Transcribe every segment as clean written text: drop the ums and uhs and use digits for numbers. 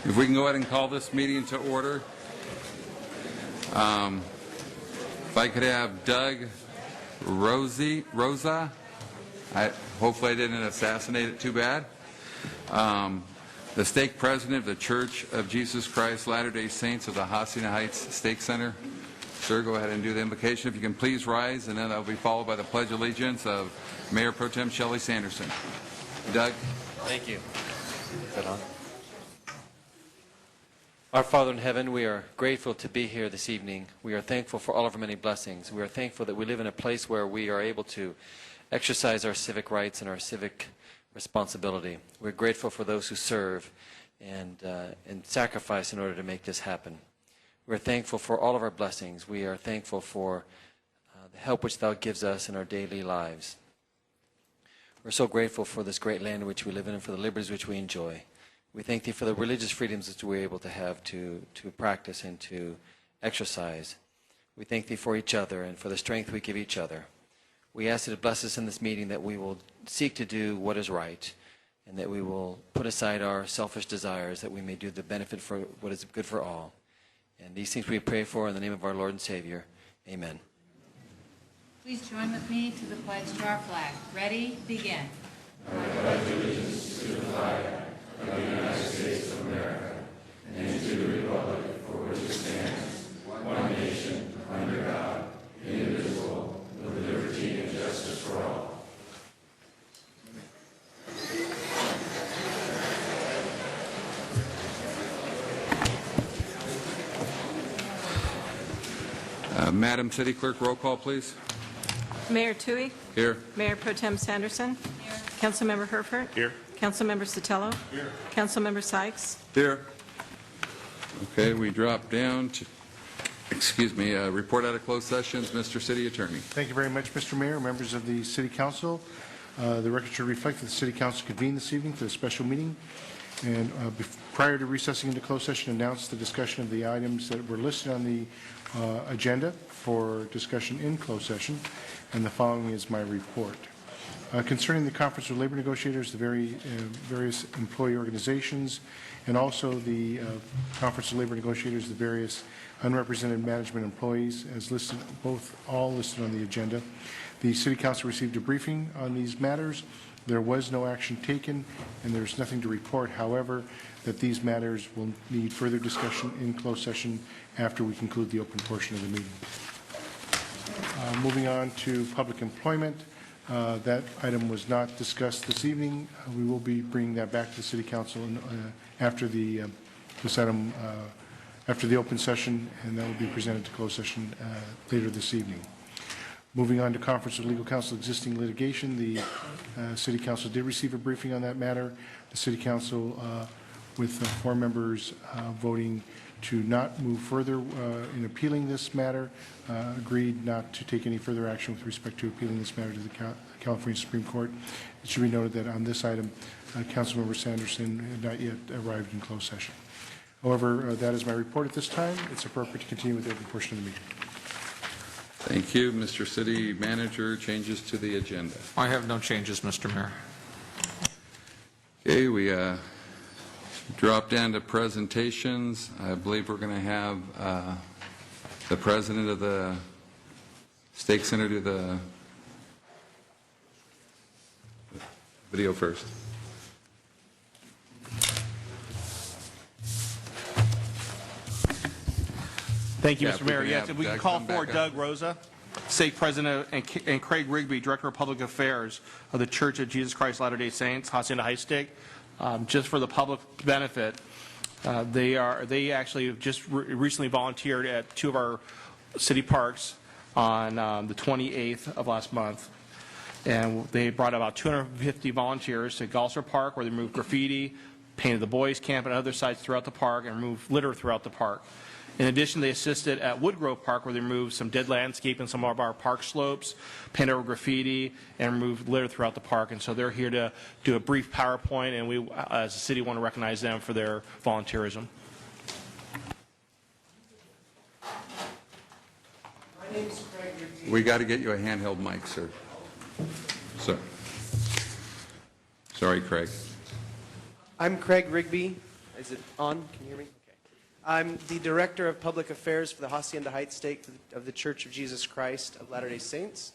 If we can go ahead and call this meeting to order. If I could have Doug Rosa. Hopefully I didn't assassinate it too bad. The stake president of the Church of Jesus Christ Latter-day Saints of the Covina Heights Stake Center. Sir, go ahead and do the invocation. If you can please rise, and then that will be followed by the Pledge of Allegiance of Mayor Pro Tem Shelley Sanderson. Doug. Thank you. Is that on? Our Father in heaven, we are grateful to be here this evening. We are thankful for all of our many blessings. We are thankful that we live in a place where we are able to exercise our civic rights and our civic responsibility. We're grateful for those who serve and sacrifice in order to make this happen. We're thankful for all of our blessings. We are thankful for the help which Thou gives us in our daily lives. We're so grateful for this great land in which we live in and for the liberties which we enjoy. We thank Thee for the religious freedoms that we're able to have to practice and to exercise. We thank Thee for each other and for the strength we give each other. We ask Thee to bless us in this meeting, that we will seek to do what is right, and that we will put aside our selfish desires, that we may do the benefit for what is good for all. And these things we pray for in the name of our Lord and Savior. Amen. Please join with me to the pledge to our flag. Ready? Begin. I pledge allegiance to the flag of the United States of America and to the republic for which it stands, one nation, under God, indivisible, with liberty and justice for all. Madam City Clerk, roll call, please. Mayor Tui. Here. Mayor Pro Tem Sanderson. Here. Councilmember Herford. Here. Councilmember Sotelo. Here. Councilmember Sykes. Here. Okay, we drop down to, report out of closed sessions. Mr. City Attorney. Thank you very much, Mr. Mayor, members of the City Council. The record should reflect that the City Council convened this evening for a special meeting, and prior to recessing into closed session, announced the discussion of the items that were listed on the agenda for discussion in closed session, and the following is my report. Concerning the Conference of Labor Negotiators, the various employee organizations, and also the Conference of Labor Negotiators, the various unrepresented management employees, as listed, all listed on the agenda. The City Council received a briefing on these matters. There was no action taken, and there's nothing to report. However, that these matters will need further discussion in closed session after we conclude the open portion of the meeting. Moving on to public employment. That item was not discussed this evening. We will be bringing that back to the City Council after the after the open session, and that will be presented to closed session later this evening. Moving on to Conference of Legal Counsel existing litigation, the City Council did receive a briefing on that matter. The City Council, with 4 members voting to not move further in appealing this matter, agreed not to take any further action with respect to appealing this matter to the California Supreme Court. It should be noted that on this item, Councilmember Sanderson had not yet arrived in closed session. However, that is my report at this time. It's appropriate to continue with the open portion of the meeting. Thank you. Mr. City Manager, changes to the agenda. I have no changes, Mr. Mayor. Okay, we drop down to presentations. I believe we're going to have the president of the Stake Center do the video first. Thank you, Yeah, Mr. Mayor. Yes, if we can call for Doug Rosa, Stake President, and Craig Rigby, Director of Public Affairs of the Church of Jesus Christ Latter-day Saints, Hacienda Heights Stake. Just for the public benefit, they actually just recently volunteered at 2 of our city parks on the 28th of last month. And they brought about 250 volunteers to Gosser Park, where they removed graffiti, painted the boys' camp and other sites throughout the park, and removed litter throughout the park. In addition, they assisted at Woodgrove Park, where they removed some dead landscape and some of our park slopes, painted over graffiti, and removed litter throughout the park. And so they're here to do a brief PowerPoint, and we, as a city, want to recognize them for their volunteerism. My name is Craig Rigby. We got to get you a handheld mic, sir. Sorry, Craig. I'm Craig Rigby, Is it on? Can you hear me? Okay. I'm the Director of Public Affairs for the Hacienda Heights Stake of the Church of Jesus Christ of Latter-day Saints.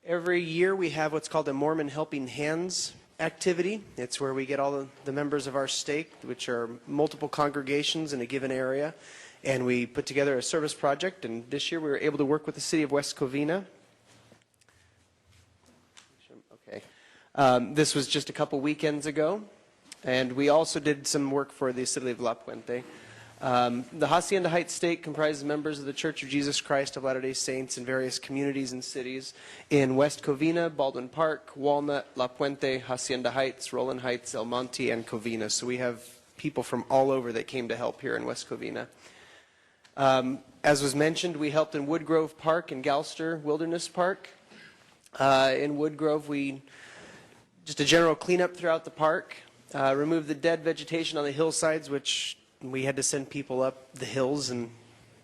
Every year we have what's called a Mormon Helping Hands activity. It's where we get all the members of our stake, which are multiple congregations in a given area, and we put together a service project. And this year we were able to work with the city of West Covina. Okay. This was just a couple weekends ago. And we also did some work for the city of La Puente. The Hacienda Heights Stake comprises members of the Church of Jesus Christ of Latter-day Saints in various communities and cities in West Covina, Baldwin Park, Walnut, La Puente, Hacienda Heights, Roland Heights, El Monte, and Covina. So we have people from all over that came to help here in West Covina. As was mentioned, we helped in Woodgrove Park and Galster Wilderness Park. In Woodgrove, we just a general cleanup throughout the park. Remove the dead vegetation on the hillsides, which we had to send people up the hills and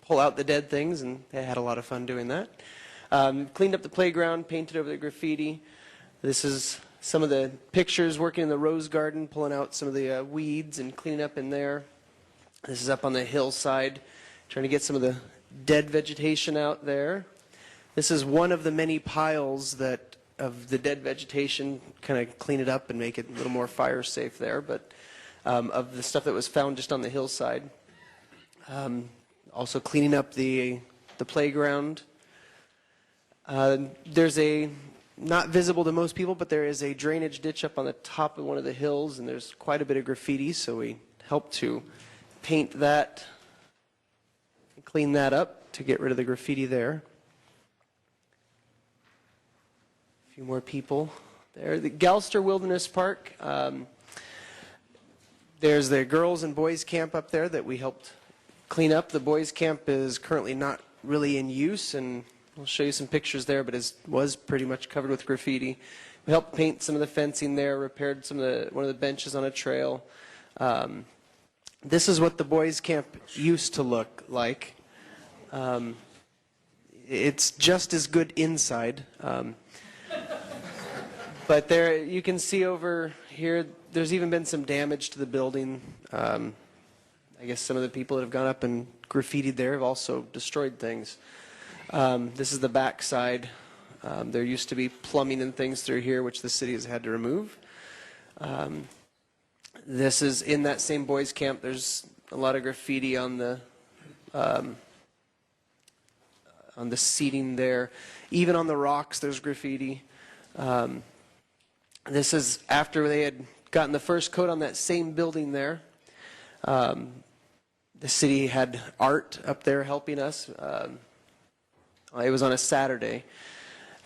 pull out the dead things, and they had a lot of fun doing that. Cleaned up the playground, painted over the graffiti. This is some of the pictures working in the rose garden, pulling out some of the weeds and cleaning up in there. This is up on the hillside, trying to get some of the dead vegetation out there. This is one of the many piles that of the dead vegetation, kind of clean it up and make it a little more fire safe there, but of the stuff that was found just on the hillside. Also cleaning up the playground. There's a, not visible to most people, but there is a drainage ditch up on the top of one of the hills, and there's quite a bit of graffiti, so we helped to paint that, and clean that up to get rid of the graffiti there. A few more people there. The Galster Wilderness Park. There's the girls and boys camp up there that we helped clean up. The boys camp is currently not really in use, and I'll show you some pictures there, but it was pretty much covered with graffiti. We helped paint some of the fencing there, repaired one of the benches on a trail. This is what the boys camp used to look like. It's just as good inside. But there, you can see over here, there's even been some damage to the building. I guess some of the people that have gone up and graffitied there have also destroyed things. This is the back side. There used to be plumbing and things through here, which the city has had to remove. This is in that same boys' camp. There's a lot of graffiti on the seating there. Even on the rocks, there's graffiti. This is after they had gotten the first coat on that same building there. The city had art up there helping us. It was on a Saturday.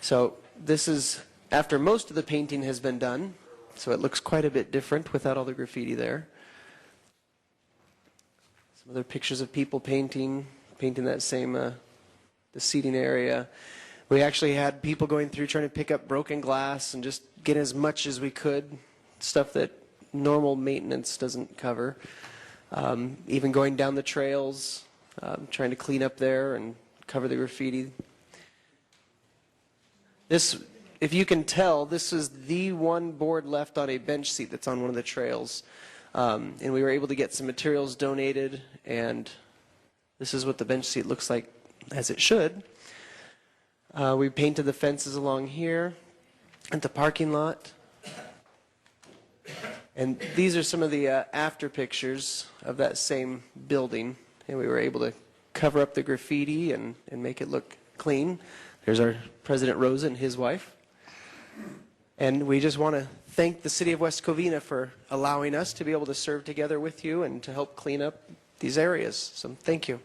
So this is after most of the painting has been done. So it looks quite a bit different without all the graffiti there. Some other pictures of people painting that same the seating area. We actually had people going through trying to pick up broken glass and just get as much as we could, stuff that normal maintenance doesn't cover. Even going down the trails, trying to clean up there and cover the graffiti. This, if you can tell, this is the one board left on a bench seat that's on one of the trails. And we were able to get some materials donated, and this is what the bench seat looks like as it should. We painted the fences along here at the parking lot. And these are some of the after pictures of that same building. And we were able to cover up the graffiti and make it look clean. There's our President Rosa and his wife. And we just want to thank the city of West Covina for allowing us to be able to serve together with you and to help clean up these areas. So thank you.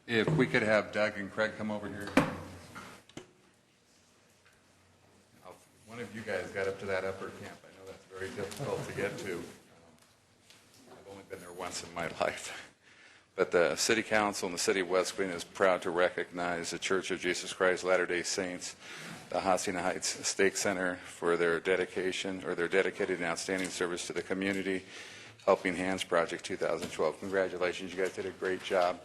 If we could have Doug and Craig come over here. One of you guys got up to that upper camp. I know that's very difficult to get to. I've only been there once in my life. But the City Council and the City of West Covina is proud to recognize the Church of Jesus Christ Latter-day Saints, the Hacienda Heights Stake Center, for their dedication or their dedicated and outstanding service to the community. Helping Hands Project 2012. Congratulations, you guys did a great job.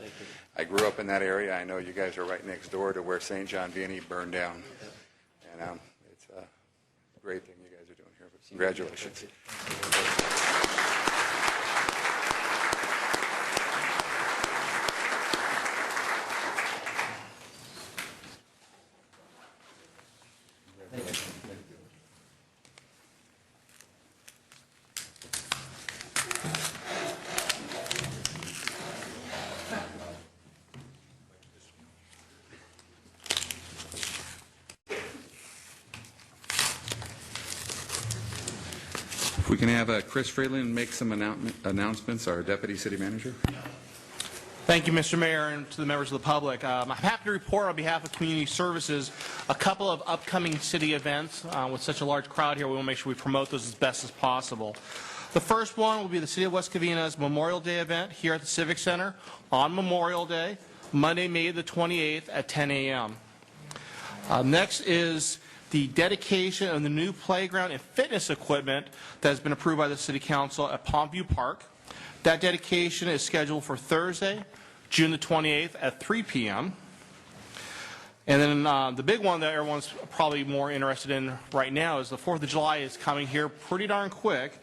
I grew up in that area. I know you guys are right next door to where St. John Vianney burned down. And it's a great thing you guys are doing here. But congratulations. If we can have Chris Freeland make some announcements, our Deputy City Manager. Thank you, Mr. Mayor, and to the members of the public. I'm happy to report on behalf of Community Services a couple of upcoming city events. With such a large crowd here, we want to make sure we promote those as best as possible. The first one will be the City of West Covina's Memorial Day event here at the Civic Center on Memorial Day, Monday, May the 28th at 10 a.m. Next is the dedication of the new playground and fitness equipment that has been approved by the City Council at Palmview Park. That dedication is scheduled for Thursday, June the 28th at 3 p.m. And then the big one that everyone's probably more interested in right now is the 4th of July is coming here pretty darn quick.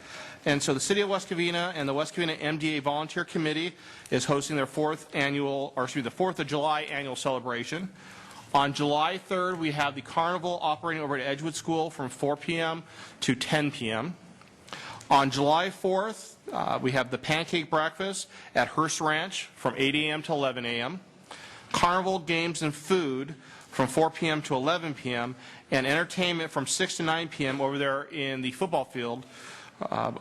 And so the City of West Covina and the West Covina MDA Volunteer Committee is hosting their the 4th of July annual celebration. On July 3rd, we have the carnival operating over at Edgewood School from 4 p.m. to 10 p.m. On July 4th, we have the pancake breakfast at Hearst Ranch from 8 a.m. to 11 a.m. Carnival games and food from 4 p.m. to 11 p.m. and entertainment from 6 to 9 p.m. over there in the football field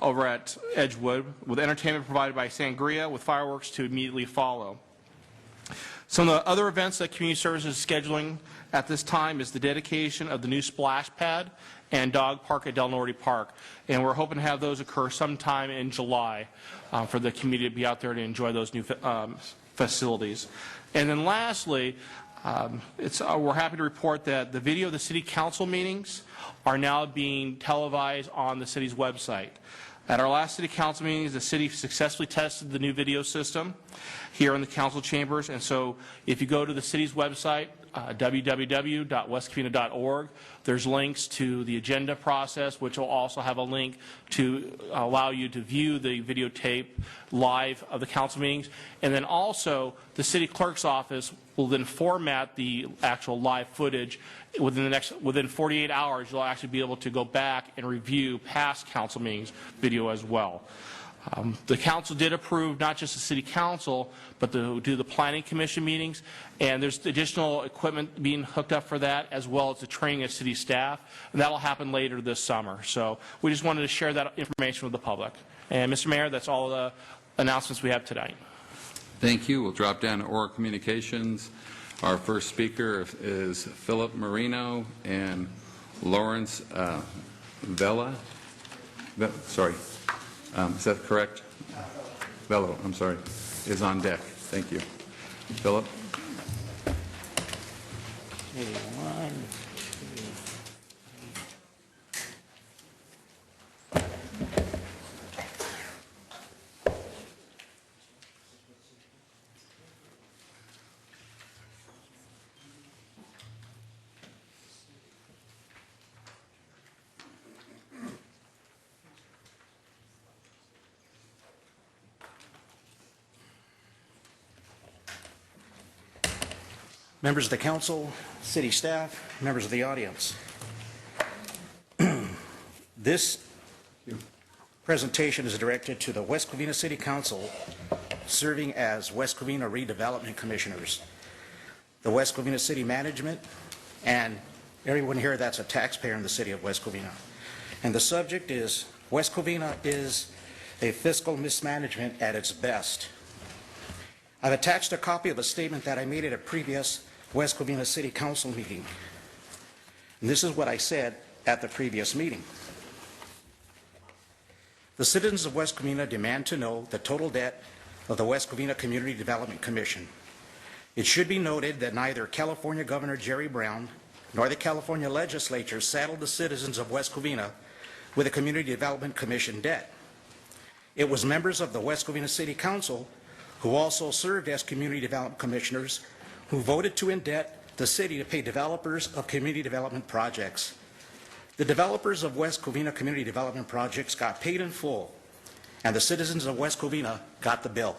over at Edgewood, with entertainment provided by Sangria with fireworks to immediately follow. Some of the other events that Community Services is scheduling at this time is the dedication of the new splash pad and dog park at Del Norte Park. And we're hoping to have those occur sometime in July for the community to be out there to enjoy those new facilities. And then lastly, we're happy to report that the video of the City Council meetings are now being televised on the city's website. At our last City Council meetings, the city successfully tested the new video system here in the council chambers. And so if you go to the city's website, www.westcovina.org, there's links to the agenda process, which will also have a link to allow you to view the videotape live of the council meetings. And then also, the city clerk's office will then format the actual live footage. Within 48 hours, you'll actually be able to go back and review past council meetings video as well. The council did approve not just the city council, but to do the planning commission meetings, and there's additional equipment being hooked up for that, as well as the training of city staff, and that'll happen later this summer. So we just wanted to share that information with the public. And Mr. Mayor, that's all the announcements we have tonight. Thank you. We'll drop down to oral communications. Our first speaker is Philip Marino and Lawrence Vela. Sorry. Is that correct? Velo, I'm sorry, is on deck. Thank you. Philip? Members of the council, city staff, members of the audience. This presentation is directed to the West Covina City Council serving as West Covina Redevelopment Commissioners, the West Covina City Management, and everyone here that's a taxpayer in the city of West Covina. And the subject is West Covina is a fiscal mismanagement at its best. I've attached a copy of a statement that I made at a previous West Covina City Council meeting. And this is what I said at the previous meeting. The citizens of West Covina demand to know the total debt of the West Covina Community Development Commission. It should be noted that neither California Governor Jerry Brown nor the California legislature saddled the citizens of West Covina with a Community Development Commission debt. It was members of the West Covina City Council who also served as community development commissioners who voted to indebt the city to pay developers of community development projects. The developers of West Covina community development projects got paid in full, and the citizens of West Covina got the bill.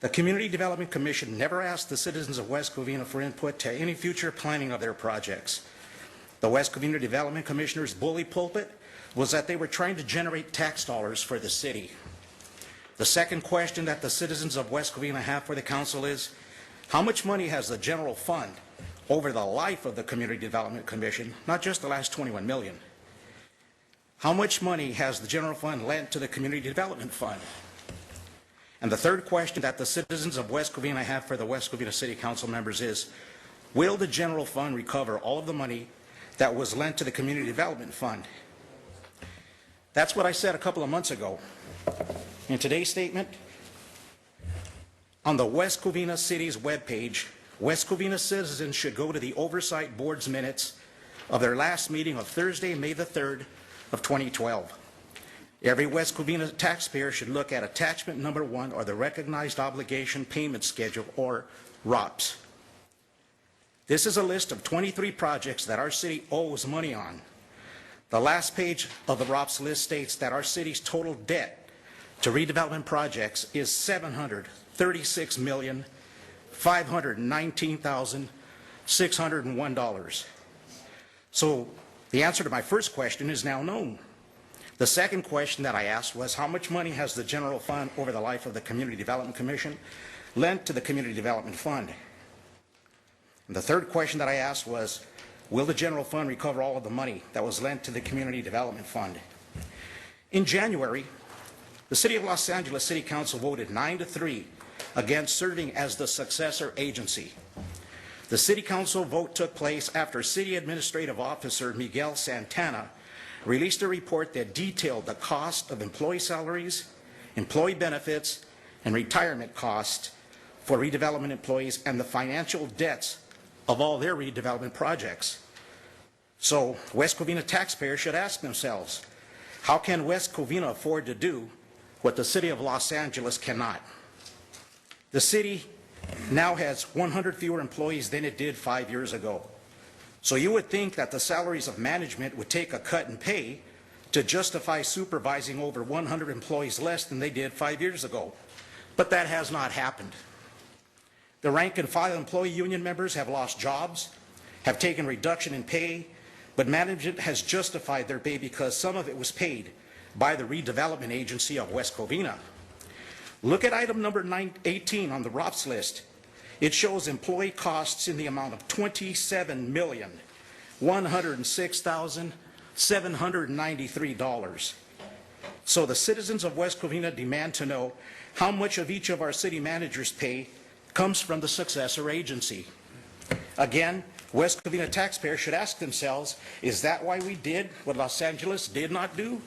The Community Development Commission never asked the citizens of West Covina for input to any future planning of their projects. The West Covina Development Commissioner's bully pulpit was that they were trying to generate tax dollars for the city. The second question that the citizens of West Covina have for the council is, how much money has the general fund over the life of the Community Development Commission, not just the last 21 million? How much money has the general fund lent to the Community Development Fund? And the third question that the citizens of West Covina have for the West Covina City Council members is, will the general fund recover all of the money that was lent to the Community Development Fund? That's what I said a couple of months ago. In today's statement, on the West Covina City's webpage, West Covina citizens should go to the Oversight Board's minutes of their last meeting of Thursday, May the 3rd of 2012. Every West Covina taxpayer should look at attachment number 1, or the Recognized Obligation Payment Schedule, or ROPS. This is a list of 23 projects that our city owes money on. The last page of the ROPS list states that our city's total debt to redevelopment projects is $736,519,601. So the answer to my first question is now known. The second question that I asked was, how much money has the general fund over the life of the Community Development Commission lent to the Community Development Fund? And the third question that I asked was, will the general fund recover all of the money that was lent to the Community Development Fund? In January, the City of Los Angeles City Council voted 9-3 against serving as the successor agency. The City Council vote took place after City Administrative Officer Miguel Santana released a report that detailed the cost of employee salaries, employee benefits, and retirement costs for redevelopment employees and the financial debts of all their redevelopment projects. So West Covina taxpayers should ask themselves, how can West Covina afford to do what the City of Los Angeles cannot? The city now has 100 fewer employees than it did 5 years ago. So you would think that the salaries of management would take a cut in pay to justify supervising over 100 employees less than they did 5 years ago. But that has not happened. The rank and file employee union members have lost jobs, have taken reduction in pay, but management has justified their pay because some of it was paid by the redevelopment agency of West Covina. Look at item number 18 on the ROPS list. It shows employee costs in the amount of $27,106,793. So the citizens of West Covina demand to know how much of each of our city managers' pay comes from the successor agency. Again, West Covina taxpayers should ask themselves, is that why we did what Los Angeles did not do?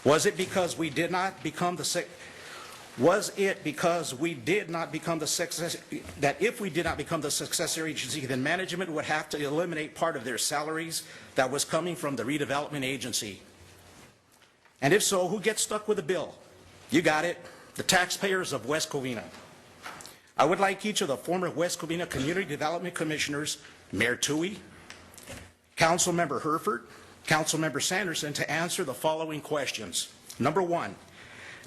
Was it because we did not become the successor agency, then management would have to eliminate part of their salaries that was coming from the redevelopment agency? And if so, who gets stuck with the bill? You got it, the taxpayers of West Covina. I would like each of the former West Covina Community Development Commissioners, Mayor Toohey, Councilmember Herford, Councilmember Sanderson, to answer the following questions. Number 1,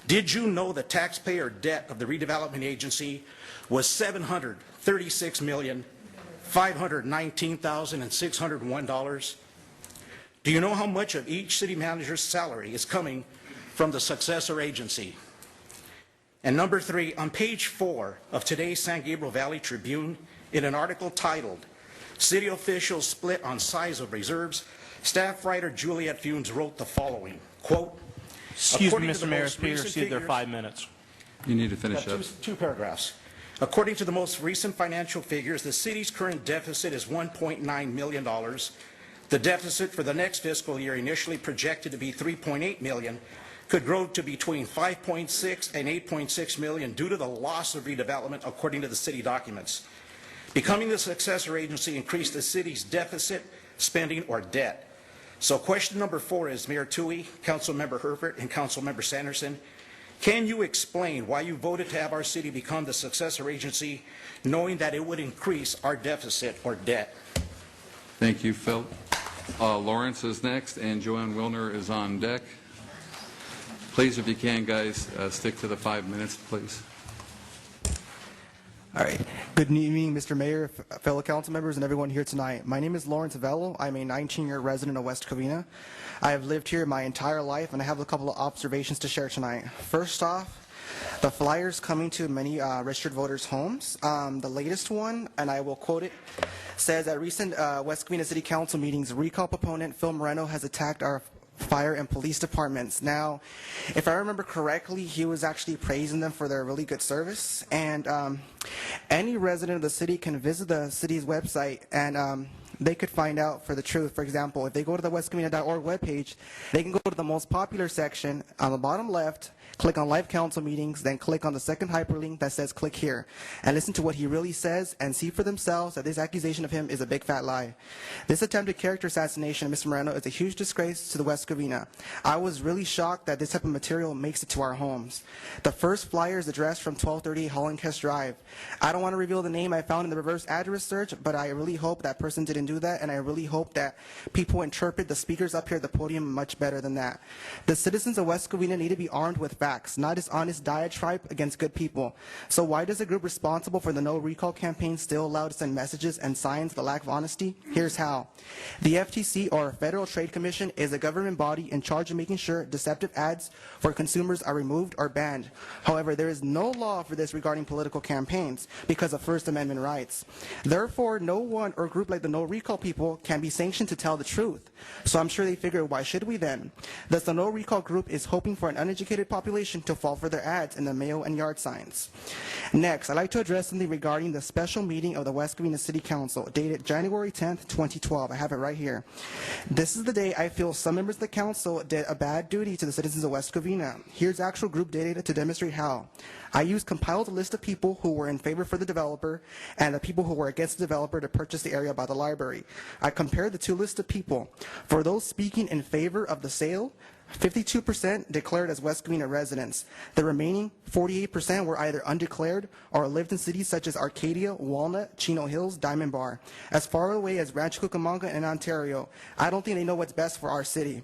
did you know the taxpayer debt of the redevelopment agency was $736,519,601? Do you know how much of each city manager's salary is coming from the successor agency? And number 3, on page 4 of today's San Gabriel Valley Tribune, in an article titled, "City Officials Split on Size of Reserves," staff writer Juliet Funes wrote the following, quote, Excuse me, according to Mr. the Mayor, most Peter, recent see their figures- 5 minutes. You need to finish up. Two paragraphs. According to the most recent financial figures, the city's current deficit is $1.9 million. The deficit for the next fiscal year, initially projected to be $3.8 million, could grow to between 5.6 and 8.6 million due to the loss of redevelopment, according to the city documents. Becoming the successor agency increased the city's deficit, spending, or debt. So question number 4 is, Mayor Tui, Councilmember Herford, and Councilmember Sanderson, can you explain why you voted to have our city become the successor agency, knowing that it would increase our deficit or debt? Thank you, Phil. Lawrence is next, and Joanne Wilner is on deck. Please, if you can, guys, stick to the 5 minutes, please. All right. Good evening, Mr. Mayor, fellow council members, and everyone here tonight. My name is Lawrence Avello. I'm a 19-year resident of West Covina. I have lived here my entire life, and I have a couple of observations to share tonight. First off, the flyers coming to many registered voters' homes. The latest one, and I will quote it, says at recent West Covina City Council meetings, recall proponent Phil Moreno has attacked our fire and police departments. Now, if I remember correctly, he was actually praising them for their really good service. And any resident of the city can visit the city's website and they could find out for the truth. For example, if they go to the westcovina.org webpage, they can go to the most popular section on the bottom left, click on live council meetings, then click on the second hyperlink that says click here, and listen to what he really says and see for themselves that this accusation of him is a big fat lie. This attempted character assassination of Mr. Moreno is a huge disgrace to the West Covina. I was really shocked that this type of material makes it to our homes. The first flyer is addressed from 1230 Hollandcrest Drive. I don't want to reveal the name I found in the reverse address search, but I really hope that person didn't do that, and I really hope that people interpret the speakers up here at the podium much better than that. The citizens of West Covina need to be armed with facts, not this honest diatribe against good people. So why does a group responsible for the no recall campaign still allow to send messages and signs the lack of honesty? Here's how. The FTC, or Federal Trade Commission, is a government body in charge of making sure deceptive ads for consumers are removed or banned. However, there is no law for this regarding political campaigns because of First Amendment rights. Therefore, no one or group like the no recall people can be sanctioned to tell the truth. So I'm sure they figure, why should we then? Thus, the no recall group is hoping for an uneducated population to fall for their ads in the mail and yard signs. Next, I'd like to address something regarding the special meeting of the West Covina City Council dated January 10th, 2012. I have it right here. This is the day I feel some members of the council did a bad duty to the citizens of West Covina. Here's actual group data to demonstrate how. I used compiled a list of people who were in favor for the developer and the people who were against the developer to purchase the area by the library. I compared the two lists of people. For those speaking in favor of the sale, 52% declared as West Covina residents. The remaining 48% were either undeclared or lived in cities such as Arcadia, Walnut, Chino Hills, Diamond Bar. As far away as Rancho Cucamonga and Ontario, I don't think they know what's best for our city.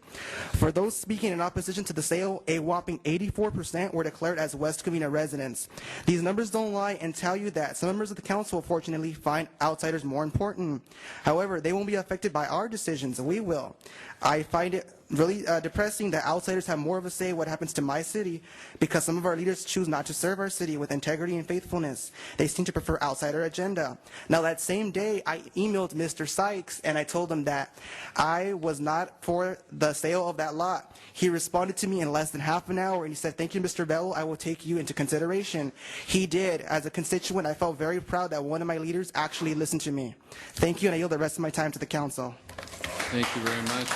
For those speaking in opposition to the sale, a whopping 84% were declared as West Covina residents. These numbers don't lie and tell you that some members of the council, fortunately, find outsiders more important. However, they won't be affected by our decisions. We will. I find it really depressing that outsiders have more of a say what happens to my city because some of our leaders choose not to serve our city with integrity and faithfulness. They seem to prefer outsider agenda. Now, that same day, I emailed Mr. Sykes and I told him that I was not for the sale of that lot. He responded to me in less than half an hour and he said, "Thank you, Mr. Bello. I will take you into consideration." He did. As a constituent, I felt very proud that one of my leaders actually listened to me. Thank you, and I yield the rest of my time to the council. Thank you very much.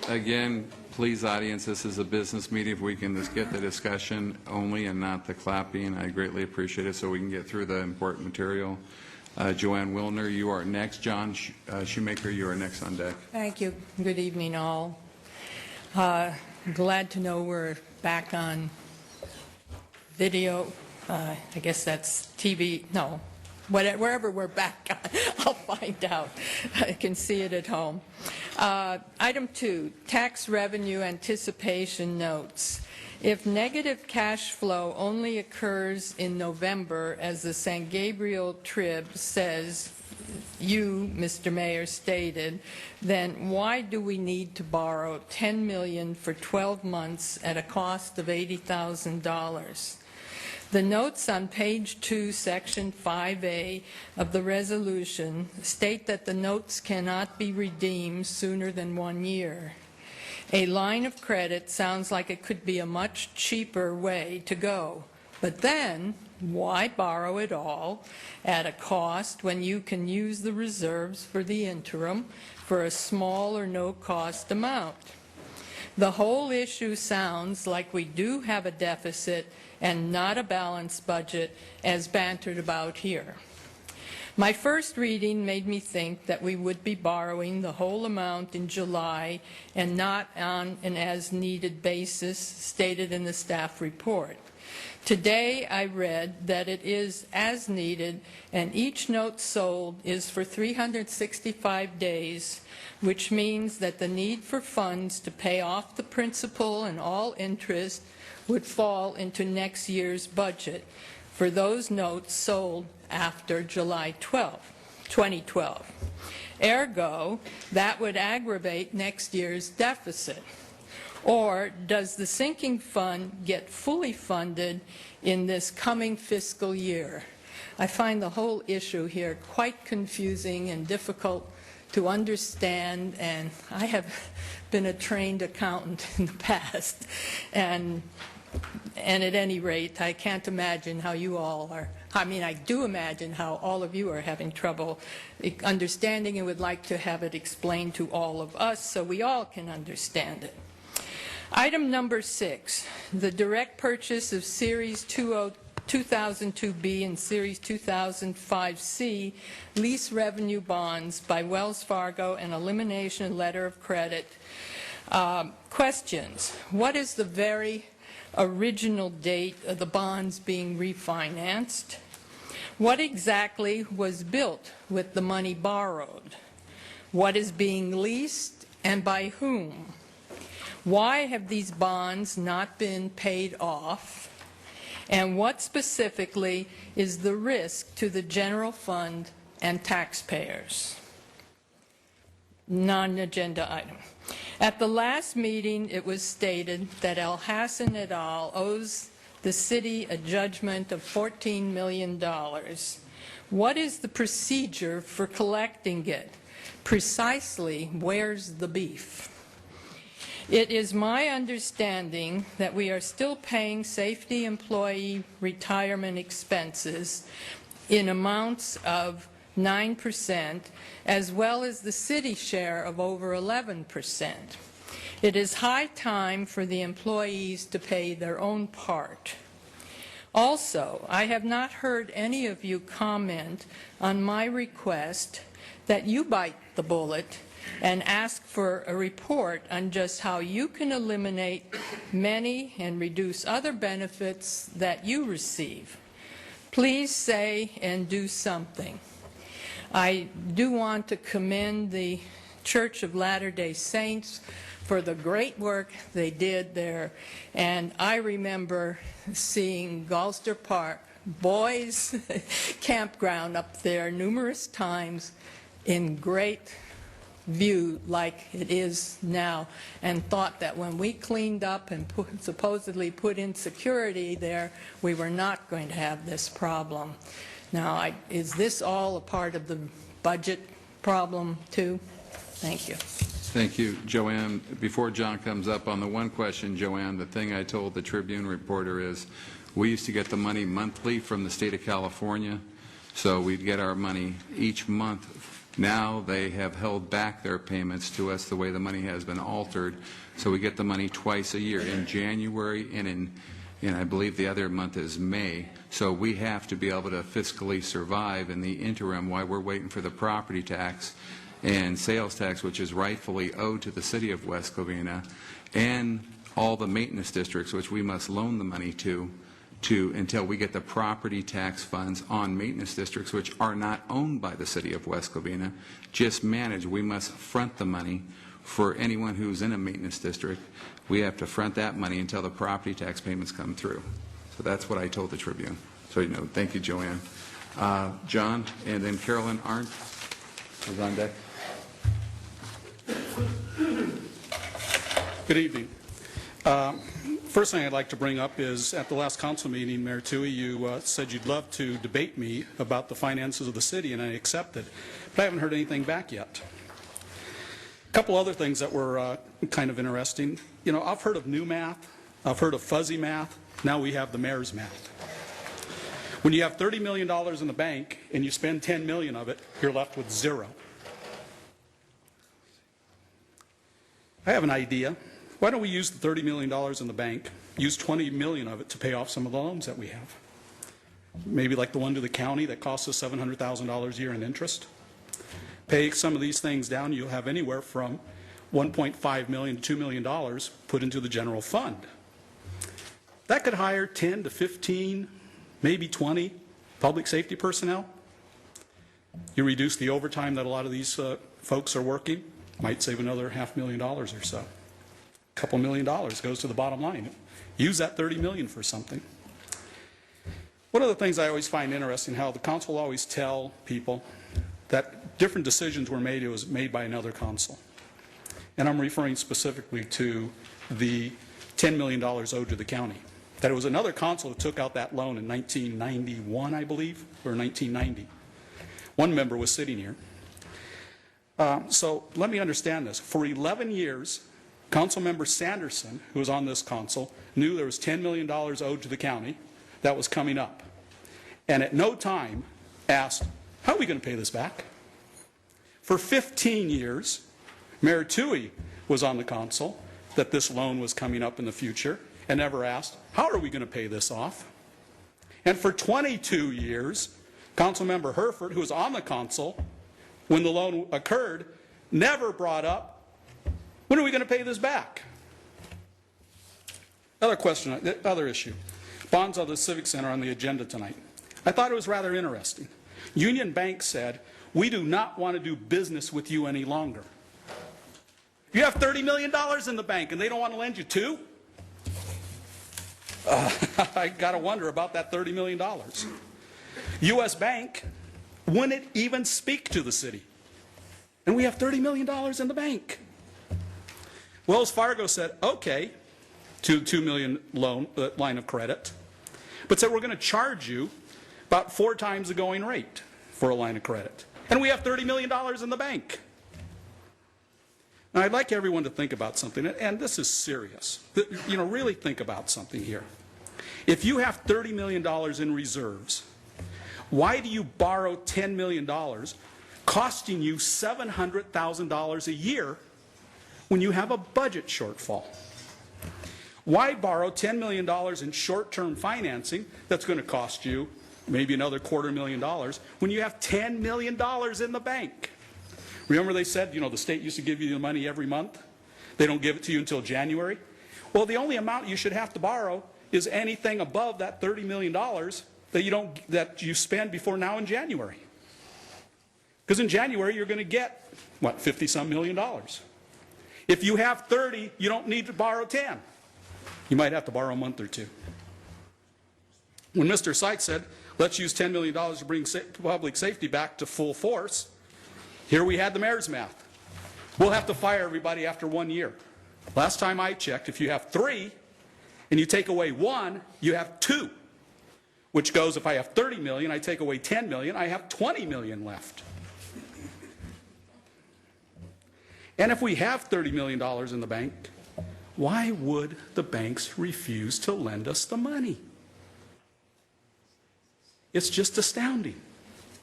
Again, please, audience, this is a business meeting. If we can just get the discussion only and not the clapping, I greatly appreciate it so we can get through the important material. Joanne Wilner, you are next. John Shoemaker, you are next on deck. Thank you. Good evening, all. Glad to know we're back on video. I guess that's TV. No. Wherever we're back, I'll find out. I can see it at home. Item 2, tax revenue anticipation notes. If negative cash flow only occurs in November, as the San Gabriel Trib says, you, Mr. Mayor, stated, then why do we need to borrow $10 million for 12 months at a cost of $80,000? The notes on page 2, section 5A of the resolution state that the notes cannot be redeemed sooner than 1 year. A line of credit sounds like it could be a much cheaper way to go. But then, why borrow it all at a cost when you can use the reserves for the interim for a small or no cost amount? The whole issue sounds like we do have a deficit and not a balanced budget as bantered about here. My first reading made me think that we would be borrowing the whole amount in July and not on an as-needed basis stated in the staff report. Today, I read that it is as needed, and each note sold is for 365 days, which means that the need for funds to pay off the principal and all interest would fall into next year's budget for those notes sold after July 2012. Ergo, that would aggravate next year's deficit. Or does the sinking fund get fully funded in this coming fiscal year? I find the whole issue here quite confusing and difficult to understand, and I have been a trained accountant in the past, and at any rate, I can't imagine how you all are. I mean, I do imagine how all of you are having trouble understanding and would like to have it explained to all of us so we all can understand it. Item number 6, the direct purchase of Series 2002B and Series 2005C lease revenue bonds by Wells Fargo and elimination letter of credit. Questions. What is the very original date of the bonds being refinanced? What exactly was built with the money borrowed? What is being leased and by whom? Why have these bonds not been paid off? And what specifically is the risk to the general fund and taxpayers? Non-agenda item. At the last meeting, it was stated that El Hassan et al. Owes the city a judgment of $14 million. What is the procedure for collecting it? Precisely, where's the beef? It is my understanding that we are still paying safety employee retirement expenses in amounts of 9%, as well as the city share of over 11%. It is high time for the employees to pay their own part. Also, I have not heard any of you comment on my request that you bite the bullet and ask for a report on just how you can eliminate many and reduce other benefits that you receive. Please say and do something. I do want to commend the Church of Latter-day Saints for the great work they did there. And I remember seeing Gulster Park Boys Campground up there numerous times in great view like it is now, and thought that when we cleaned up and supposedly put in security there, we were not going to have this problem. Now, is this all a part of the budget problem too? Thank you. Thank you, Joanne. Before John comes up on the one question, Joanne, the thing I told the Tribune reporter is we used to get the money monthly from the state of California, so we'd get our money each month. Now they have held back their payments to us the way the money has been altered, so we get the money twice a year, in January and in I believe the other month is May. So we have to be able to fiscally survive in the interim while we're waiting for the property tax and sales tax, which is rightfully owed to the city of West Covina, and all the maintenance districts, which we must loan the money to until we get the property tax funds on maintenance districts, which are not owned by the city of West Covina, just managed. We must front the money for anyone who's in a maintenance district. We have to front that money until the property tax payments come through. So that's what I told the Tribune. So, you know, thank you, Joanne. John, and then Carolyn Arndt is on deck. Good evening. First thing I'd like to bring up is at the last council meeting, Mayor Toohey, you said you'd love to debate me about the finances of the city, and I accepted. But I haven't heard anything back yet. A couple other things that were kind of interesting. You know, I've heard of new math. I've heard of fuzzy math. Now we have the mayor's math. When you have $30 million in the bank and you spend $10 million of it, you're left with zero. I have an idea. Why don't we use the $30 million in the bank, use $20 million of it to pay off some of the loans that we have? maybe like the one to the county that costs us $700,000 a year in interest. Pay some of these things down, you'll have anywhere from $1.5 million to $2 million put into the general fund. That could hire 10 to 15, maybe 20 public safety personnel. You reduce the overtime that a lot of these folks are working, might save another $500,000 or so. A couple $1 million goes to the bottom line. Use that $30 million for something. One of the things I always find interesting, how the council will always tell people that different decisions were made, it was made by another council. And I'm referring specifically to the $10 million owed to the county. That it was another council who took out that loan in 1991, I believe, or 1990. One member was sitting here. So let me understand this. For 11 years, Councilmember Sanderson, who was on this council, knew there was $10 million owed to the county that was coming up. And at no time asked, how are we going to pay this back? For 15 years, Mayor Toohey was on the council that this loan was coming up in the future and never asked, how are we going to pay this off? And for 22 years, Councilmember Herford, who was on the council when the loan occurred, never brought up, when are we going to pay this back? Other question, other issue. Bonds of the Civic Center on the agenda tonight. I thought it was rather interesting. Union Bank said, we do not want to do business with you any longer. You have $30 million in the bank and they don't want to lend you $2? I got to wonder about that $30 million. U.S. Bank wouldn't even speak to the city. And we have $30 million in the bank. Wells Fargo said, okay, to $2 million loan line of credit, but said we're going to charge you about 4 times the going rate for a line of credit. And we have $30 million in the bank. Now, I'd like everyone to think about something, and this is serious. You know, really think about something here. If you have $30 million in reserves, why do you borrow $10 million, costing you $700,000 a year when you have a budget shortfall? Why borrow $10 million in short-term financing that's going to cost you maybe another $250,000 when you have $10 million in the bank? Remember they said, you know, the state used to give you the money every month. They don't give it to you until January. Well, the only amount you should have to borrow is anything above that $30 million that you spend before now in January. Because in January you're going to get, what, $50-some million. If you have 30, you don't need to borrow 10. You might have to borrow a month or two. When Mr. Sykes said, let's use $10 million to bring public safety back to full force, here we had the mayor's math. We'll have to fire everybody after 1 year. Last time I checked, if you have 3 and you take away 1, you have 2. Which goes, if I have 30 million, I take away 10 million, I have 20 million left. And if we have $30 million in the bank, why would the banks refuse to lend us the money? It's just astounding.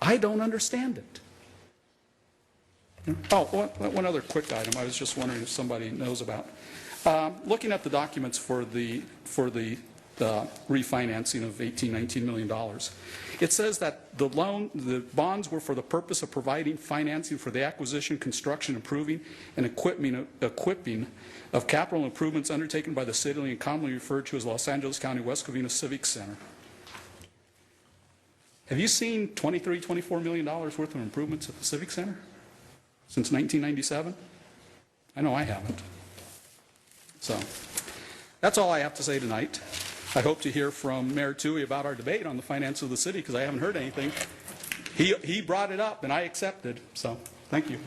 I don't understand it. Oh, one other quick item I was just wondering if somebody knows about. Looking at the documents for the refinancing of $19 million, it says that the bonds were for the purpose of providing financing for the acquisition, construction, improving, and equipping of capital improvements undertaken by the city and commonly referred to as Los Angeles County West Covina Civic Center. Have you seen $23, $24 million worth of improvements at the Civic Center since 1997? I know I haven't. So that's all I have to say tonight. I hope to hear from Mayor Toohey about our debate on the finance of the city, because I haven't heard anything. He brought it up, and I accepted. So thank you.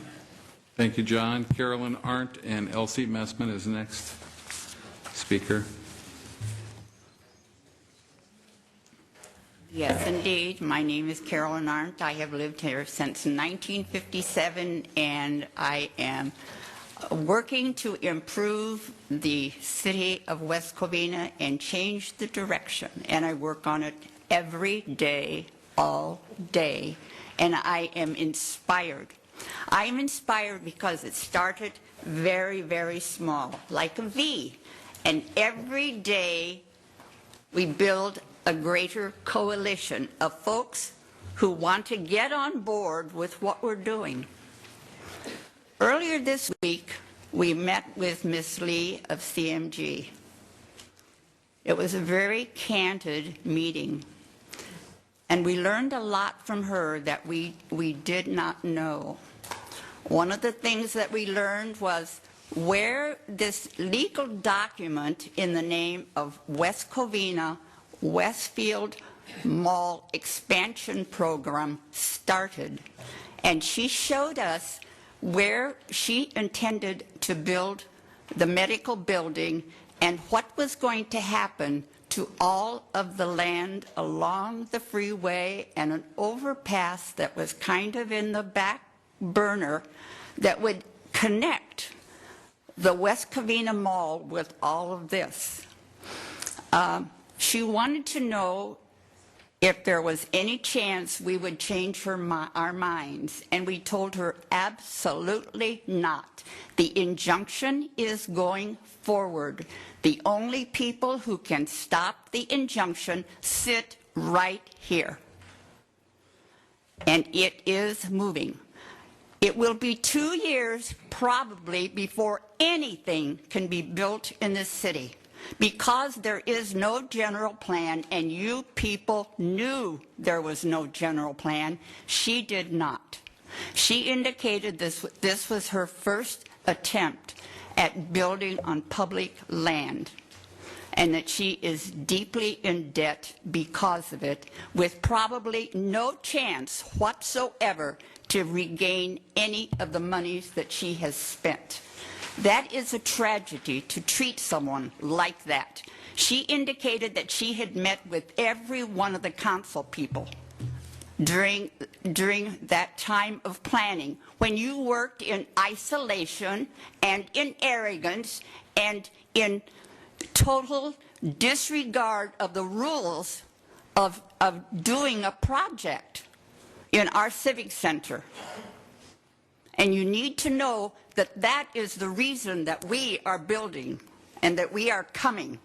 Thank you, John. Carolyn Arndt and Elsie Messman is the next speaker. Yes, indeed. My name is Carolyn Arndt. I have lived here since 1957, and I am working to improve the city of West Covina and change the direction. And I work on it every day, all day, and I am inspired. I am inspired because it started very, very small, like a V. And every day we build a greater coalition of folks who want to get on board with what we're doing. Earlier this week, we met with Ms. Lee of CMG. It was a very candid meeting, and we learned a lot from her that we did not know. One of the things that we learned was where this legal document in the name of West Covina Westfield Mall Expansion Program started. And she showed us where she intended to build the medical building and what was going to happen to all of the land along the freeway and an overpass that was kind of in the back burner that would connect the West Covina Mall with all of this. She wanted to know if there was any chance we would change our minds, and we told her absolutely not. The injunction is going forward. The only people who can stop the injunction sit right here. And it is moving. It will be 2 years probably before anything can be built in this city, because there is no general plan, and you people knew there was no general plan. She did not. She indicated this was her first attempt at building on public land, and that she is deeply in debt because of it, with probably no chance whatsoever to regain any of the monies that she has spent. That is a tragedy to treat someone like that. She indicated that she had met with every one of the council people during that time of planning, when you worked in isolation and in arrogance and in total disregard of the rules of doing a project in our civic center. And you need to know that that is the reason that we are building and that we are coming.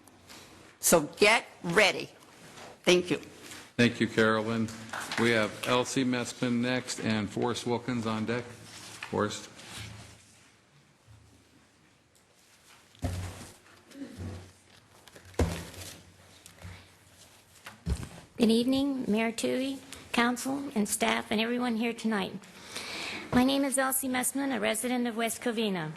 So get ready. Thank you. Thank you, Carolyn. We have Elsie Messman next and Forrest Wilkins on deck. Forrest. Good evening, Mayor Toohey, council and staff, and everyone here tonight. My name is Elsie Messman, a resident of West Covina.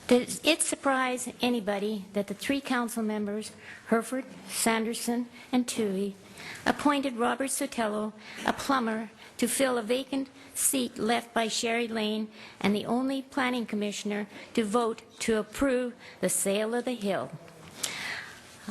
Does it surprise anybody that the 3 council members, Herford, Sanderson, and Toohey, appointed Robert Sotelo, a plumber, to fill a vacant seat left by Sherry Lane, and the only planning commissioner to vote to approve the sale of the hill?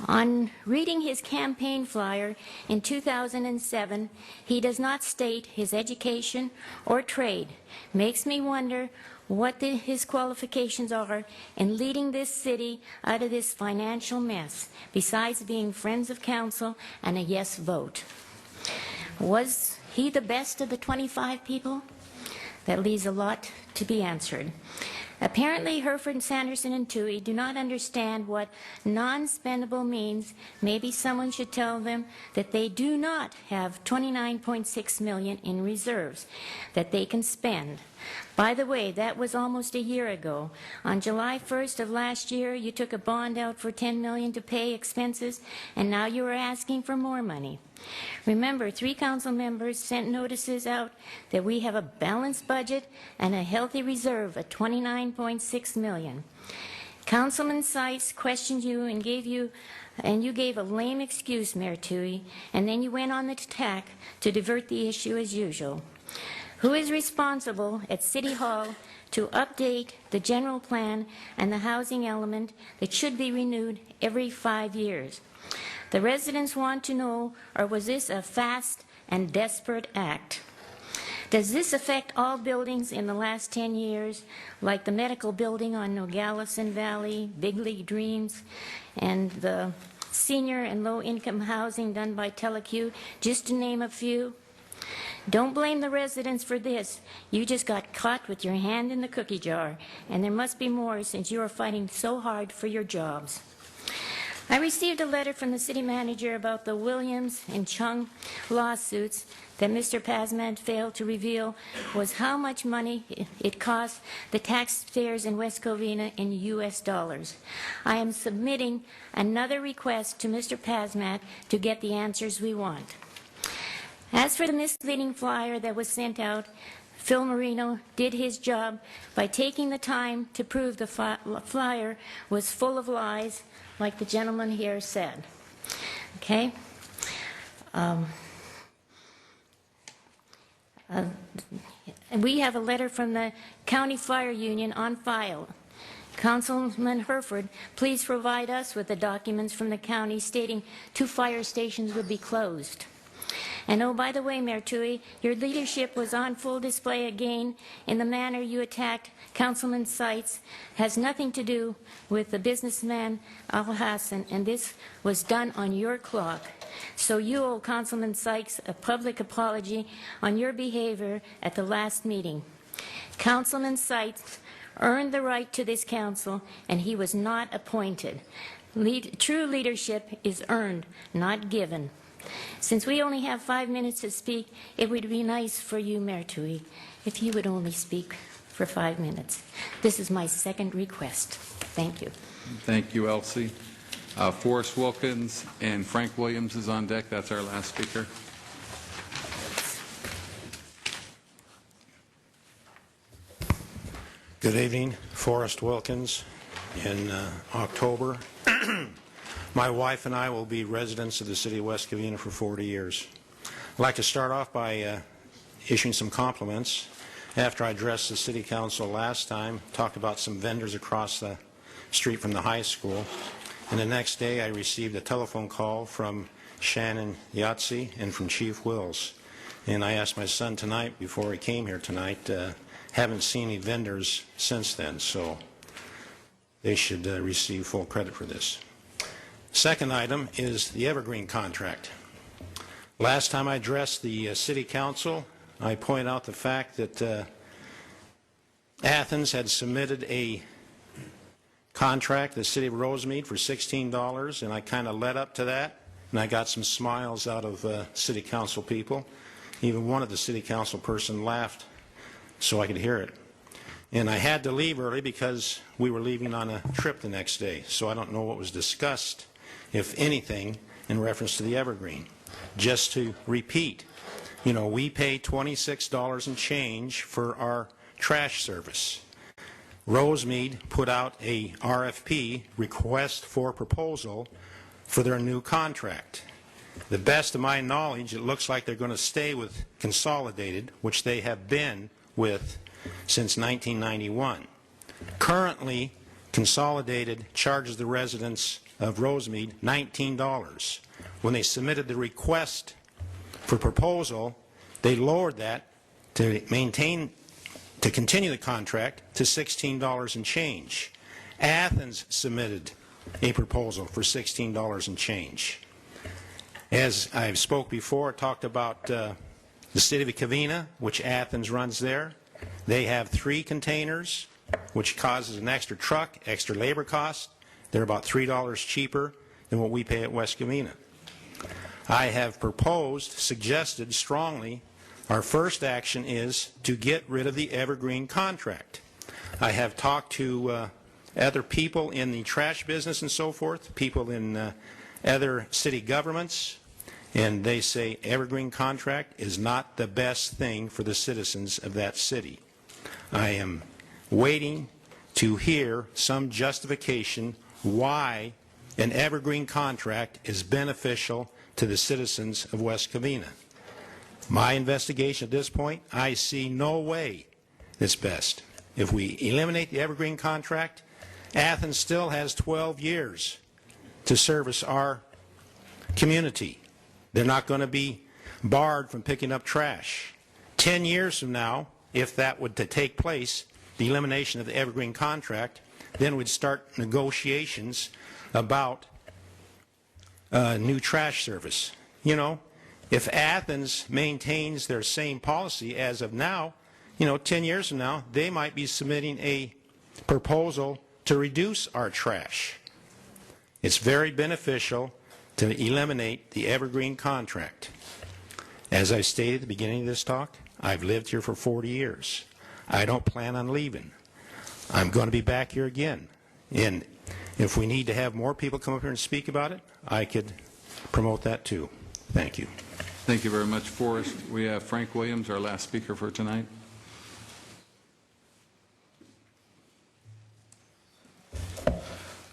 On reading his campaign flyer in 2007, he does not state his education or trade. Makes me wonder what his qualifications are in leading this city out of this financial mess, besides being friends of council and a yes vote. Was he the best of the 25 people? That leaves a lot to be answered. Apparently, Herford, Sanderson, and Toohey do not understand what non-spendable means. Maybe someone should tell them that they do not have $29.6 million in reserves that they can spend. By the way, that was almost a year ago. On July 1st of last year, you took a bond out for $10 million to pay expenses, and now you are asking for more money. Remember, 3 council members sent notices out that we have a balanced budget and a healthy reserve of $29.6 million. Councilman Sykes questioned you and you gave a lame excuse, Mayor Toohey, and then you went on the attack to divert the issue as usual. Who is responsible at City Hall to update the general plan and the housing element that should be renewed every 5 years? The residents want to know, or was this a fast and desperate act? Does this affect all buildings in the last 10 years, like the medical building on Nogales Valley, Big League Dreams, and the senior and low-income housing done by Teleq, just to name a few? Don't blame the residents for this. You just got caught with your hand in the cookie jar, and there must be more since you are fighting so hard for your jobs. I received a letter from the city manager about the Williams and Chung lawsuits that Mr. Pazman failed to reveal was how much money it cost the taxpayers in West Covina in U.S. dollars. I am submitting another request to Mr. Pazman to get the answers we want. As for the misleading flyer that was sent out, Phil Marino did his job by taking the time to prove the flyer was full of lies, like the gentleman here said. Okay? And we have a letter from the County Fire Union on file. Councilman Herford, please provide us with the documents from the county stating 2 fire stations would be closed. And oh, by the way, Mayor Tui, your leadership was on full display again in the manner you attacked Councilman Seitz. Has nothing to do with the businessman Al Hassan, and this was done on your clock. So you owe Councilman Seitz a public apology on your behavior at the last meeting. Councilman Seitz earned the right to this council, and he was not appointed. True leadership is earned, not given. Since we only have 5 minutes to speak, it would be nice for you, Mayor Tui, if you would only speak for 5 minutes. This is my second request. Thank you. Thank you, Elsie. Forrest Wilkins and Frank Williams is on deck. That's our last speaker. Good evening, Forrest Wilkins. In October, my wife and I will be residents of the city of West Covina for 40 years. I'd like to start off by issuing some compliments. After I addressed the city council last time, talked about some vendors across the street from the high school, and the next day I received a telephone call from Shannon Yahtzee and from Chief Wills. And I asked my son tonight, before he came here tonight, haven't seen any vendors since then, so they should receive full credit for this. Second item is the Evergreen contract. Last time I addressed the city council, I pointed out the fact that Athens had submitted a contract to the city of Rosemead for $16, and I kind of led up to that, and I got some smiles out of city council people. Even one of the city council person laughed so I could hear it. And I had to leave early because we were leaving on a trip the next day, so I don't know what was discussed, if anything, in reference to the Evergreen. Just to repeat, we pay $26 and change for our trash service. Rosemead put out a RFP, request for proposal, for their new contract. The best of my knowledge, it looks like they're going to stay with Consolidated, which they have been with since 1991. Currently, Consolidated charges the residents of Rosemead $19. When they submitted the request for proposal, they lowered that to continue the contract to $16 and change. Athens submitted a proposal for $16 and change. As I've spoke before, talked about the city of Covina, which Athens runs there. They have 3 containers, which causes an extra truck, extra labor cost. They're about $3 cheaper than what we pay at West Covina. I have suggested strongly, our first action is to get rid of the Evergreen contract. I have talked to other people in the trash business and so forth, people in other city governments, and they say Evergreen contract is not the best thing for the citizens of that city. I am waiting to hear some justification why an Evergreen contract is beneficial to the citizens of West Covina. My investigation at this point, I see no way it's best. If we eliminate the Evergreen contract, Athens still has 12 years to service our community. They're not going to be barred from picking up trash. 10 years from now, if that were to take place, the elimination of the Evergreen contract, then we'd start negotiations about new trash service. If Athens maintains their same policy as of now, 10 years from now, they might be submitting a proposal to reduce our trash. It's very beneficial to eliminate the evergreen contract. As I stated at the beginning of this talk, I've lived here for 40 years. I don't plan on leaving. I'm going to be back here again. And if we need to have more people come up here and speak about it, I could promote that too. Thank you. Thank you very much, Forrest. We have Frank Williams, our last speaker for tonight.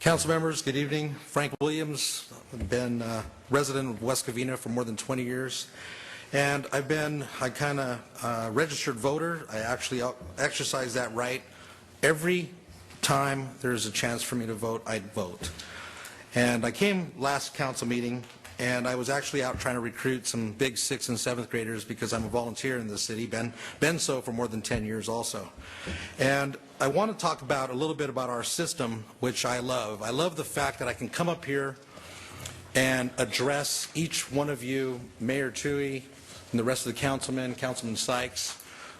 Council members, good evening. Frank Williams. I've been a resident of West Covina for more than 20 years. And I kind of registered voter. I actually exercise that right. Every time there's a chance for me to vote, I'd vote. And I came last council meeting, and I was actually out trying to recruit some big 6th and 7th graders because I'm a volunteer in the city, been so for more than 10 years also. And I want to talk about a little bit about our system, which I love. I love the fact that I can come up here and address each one of you, Mayor Toohey, and the rest of the councilmen, Councilman Sykes.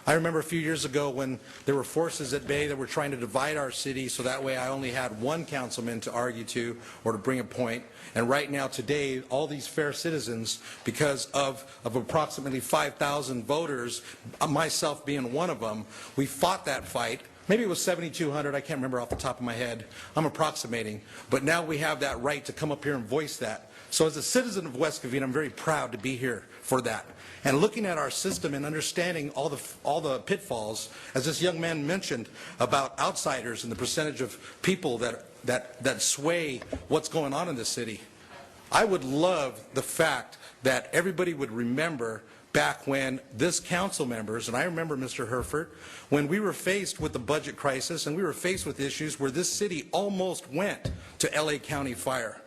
I remember a few years ago when there were forces at bay that were trying to divide our city, so that way I only had one councilman to argue to or to bring a point. And right now, today, all these fair citizens, because of approximately 5,000 voters, myself being one of them, we fought that fight. Maybe it was 7,200, I can't remember off the top of my head. I'm approximating. But now we have that right to come up here and voice that. So as a citizen of West Covina, I'm very proud to be here for that. And looking at our system and understanding all the pitfalls, as this young man mentioned about outsiders and the percentage of people that sway what's going on in this city, I would love the fact that everybody would remember back when this council members, and I remember Mr. Herford, when we were faced with the budget crisis and we were faced with issues where this city almost went to LA County Fire.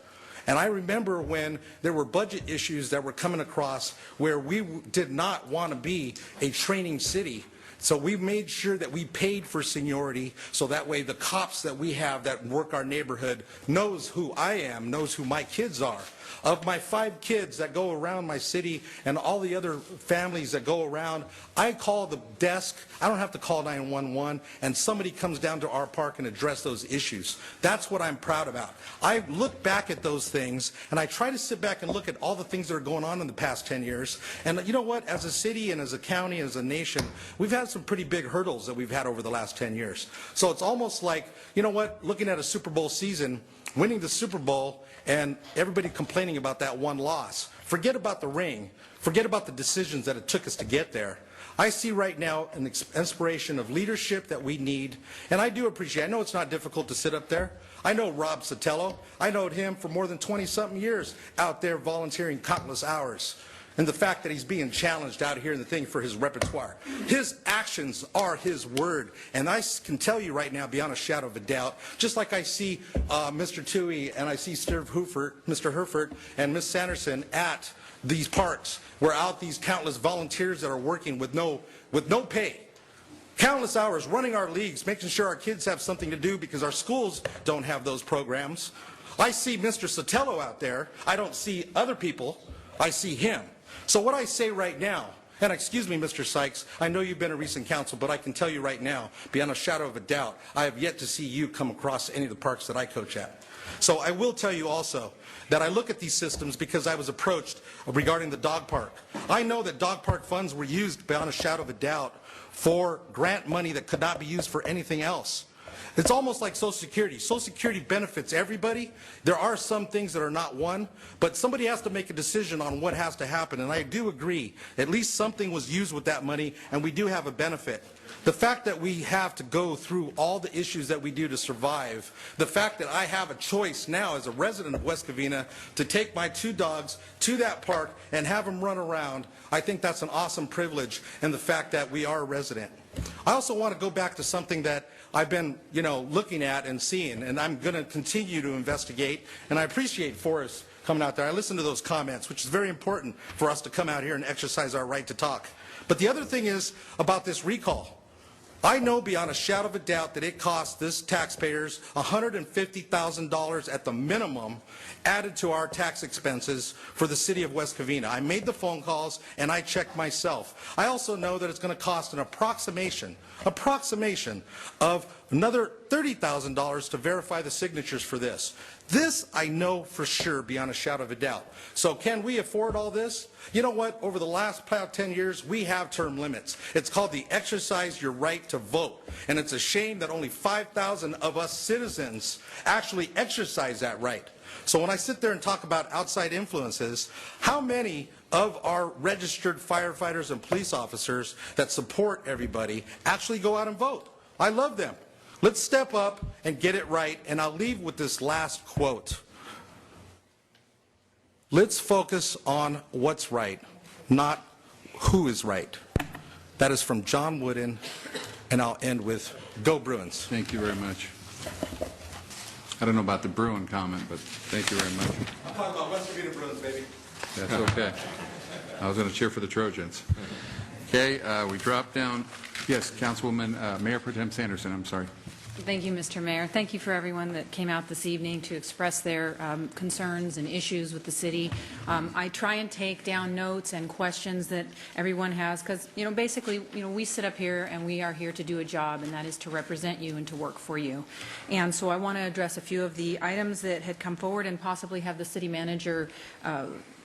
And I remember when there were budget issues that were coming across where we did not want to be a training city. So we made sure that we paid for seniority so that way the cops that we have that work our neighborhood knows who I am, knows who my kids are. Of my 5 kids that go around my city and all the other families that go around, I call the desk. I don't have to call 911, and somebody comes down to our park and address those issues. That's what I'm proud about. I look back at those things, and I try to sit back and look at all the things that are going on in the past 10 years. And you know what? As a city and as a county, as a nation, we've had some pretty big hurdles that we've had over the last 10 years. So it's almost like, you know what? Looking at a Super Bowl season, winning the Super Bowl, and everybody complaining about that one loss. Forget about the ring. Forget about the decisions that it took us to get there. I see right now an inspiration of leadership that we need, and I do appreciate, I know it's not difficult to sit up there. I know Rob Sotelo. I know him for more than 20-something years out there volunteering countless hours. And the fact that he's being challenged out here in the thing for his repertoire. His actions are his word. And I can tell you right now, beyond a shadow of a doubt, just like I see Mr. Toohey and I see Mr. Herford and Ms. Sanderson at these parks, we're out these countless volunteers that are working with no pay. Countless hours running our leagues, making sure our kids have something to do because our schools don't have those programs. I see Mr. Sotelo out there. I don't see other people. I see him. So what I say right now, and excuse me, Mr. Sykes, I know you've been a recent council, but I can tell you right now, beyond a shadow of a doubt, I have yet to see you come across any of the parks that I coach at. So I will tell you also that I look at these systems because I was approached regarding the dog park. I know that dog park funds were used beyond a shadow of a doubt for grant money that could not be used for anything else. It's almost like Social Security. Social Security benefits everybody. There are some things that are not one, but somebody has to make a decision on what has to happen, and I do agree. At least something was used with that money, and we do have a benefit. The fact that we have to go through all the issues that we do to survive, the fact that I have a choice now as a resident of West Covina to take my 2 dogs to that park and have them run around, I think that's an awesome privilege, and the fact that we are a resident. I also want to go back to something that I've been, looking at and seeing, and I'm going to continue to investigate, and I appreciate Forrest coming out there. I listened to those comments, which is very important for us to come out here and exercise our right to talk. But the other thing is about this recall. I know beyond a shadow of a doubt that it costs this taxpayers $150,000 at the minimum added to our tax expenses for the city of West Covina. I made the phone calls and I checked myself. I also know that it's going to cost an approximation of another $30,000 to verify the signatures for this. This I know for sure, beyond a shadow of a doubt. So can we afford all this? You know what? Over the last about 10 years, we have term limits. It's called the exercise your right to vote. And it's a shame that only 5,000 of us citizens actually exercise that right. So when I sit there and talk about outside influences, how many of our registered firefighters and police officers that support everybody actually go out and vote? I love them. Let's step up and get it right, and I'll leave with this last quote. Let's focus on what's right, not who is right. That is from John Wooden, and I'll end with Go Bruins. Thank you very much. I don't know about the Bruin comment, but thank you very much. I'm talking about West Virginia Bruins, baby. That's okay. I was going to cheer for the Trojans. Okay, we drop down. Yes, Councilwoman, Mayor Pro Tem Sanderson, I'm sorry. Thank you, Mr. Mayor. Thank you for everyone that came out this evening to express their concerns and issues with the city. I try and take down notes and questions that everyone has because, basically, we sit up here and we are here to do a job, and that is to represent you and to work for you. And so I want to address a few of the items that had come forward and possibly have the city manager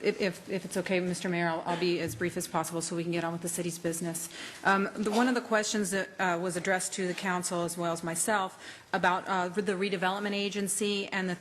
if it's okay, Mr. Mayor, I'll be as brief as possible so we can get on with the city's business. One of the questions that was addressed to the council as well as myself about the redevelopment agency and the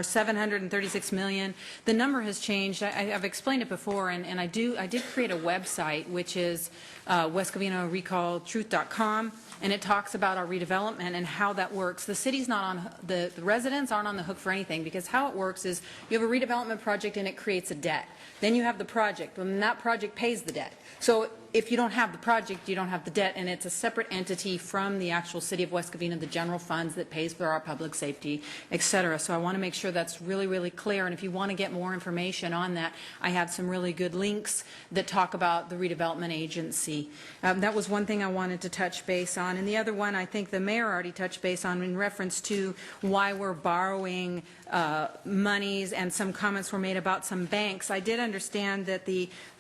736 million. The number has changed. I've explained it before, and I did create a website which is westcovinarecalltruth.com. And it talks about our redevelopment and how that works. The city's not on, the residents aren't on the hook for anything because how it works is you have a redevelopment project and it creates a debt. Then you have the project, and that project pays the debt. So if you don't have the project, you don't have the debt, and it's a separate entity from the actual city of West Covina, the general funds that pays for our public safety, et cetera. So I want to make sure that's really, really clear, and if you want to get more information on that, I have some really good links that talk about the redevelopment agency. That was one thing I wanted to touch base on, and the other one I think the mayor already touched base on in reference to why we're borrowing monies, and some comments were made about some banks. I did understand that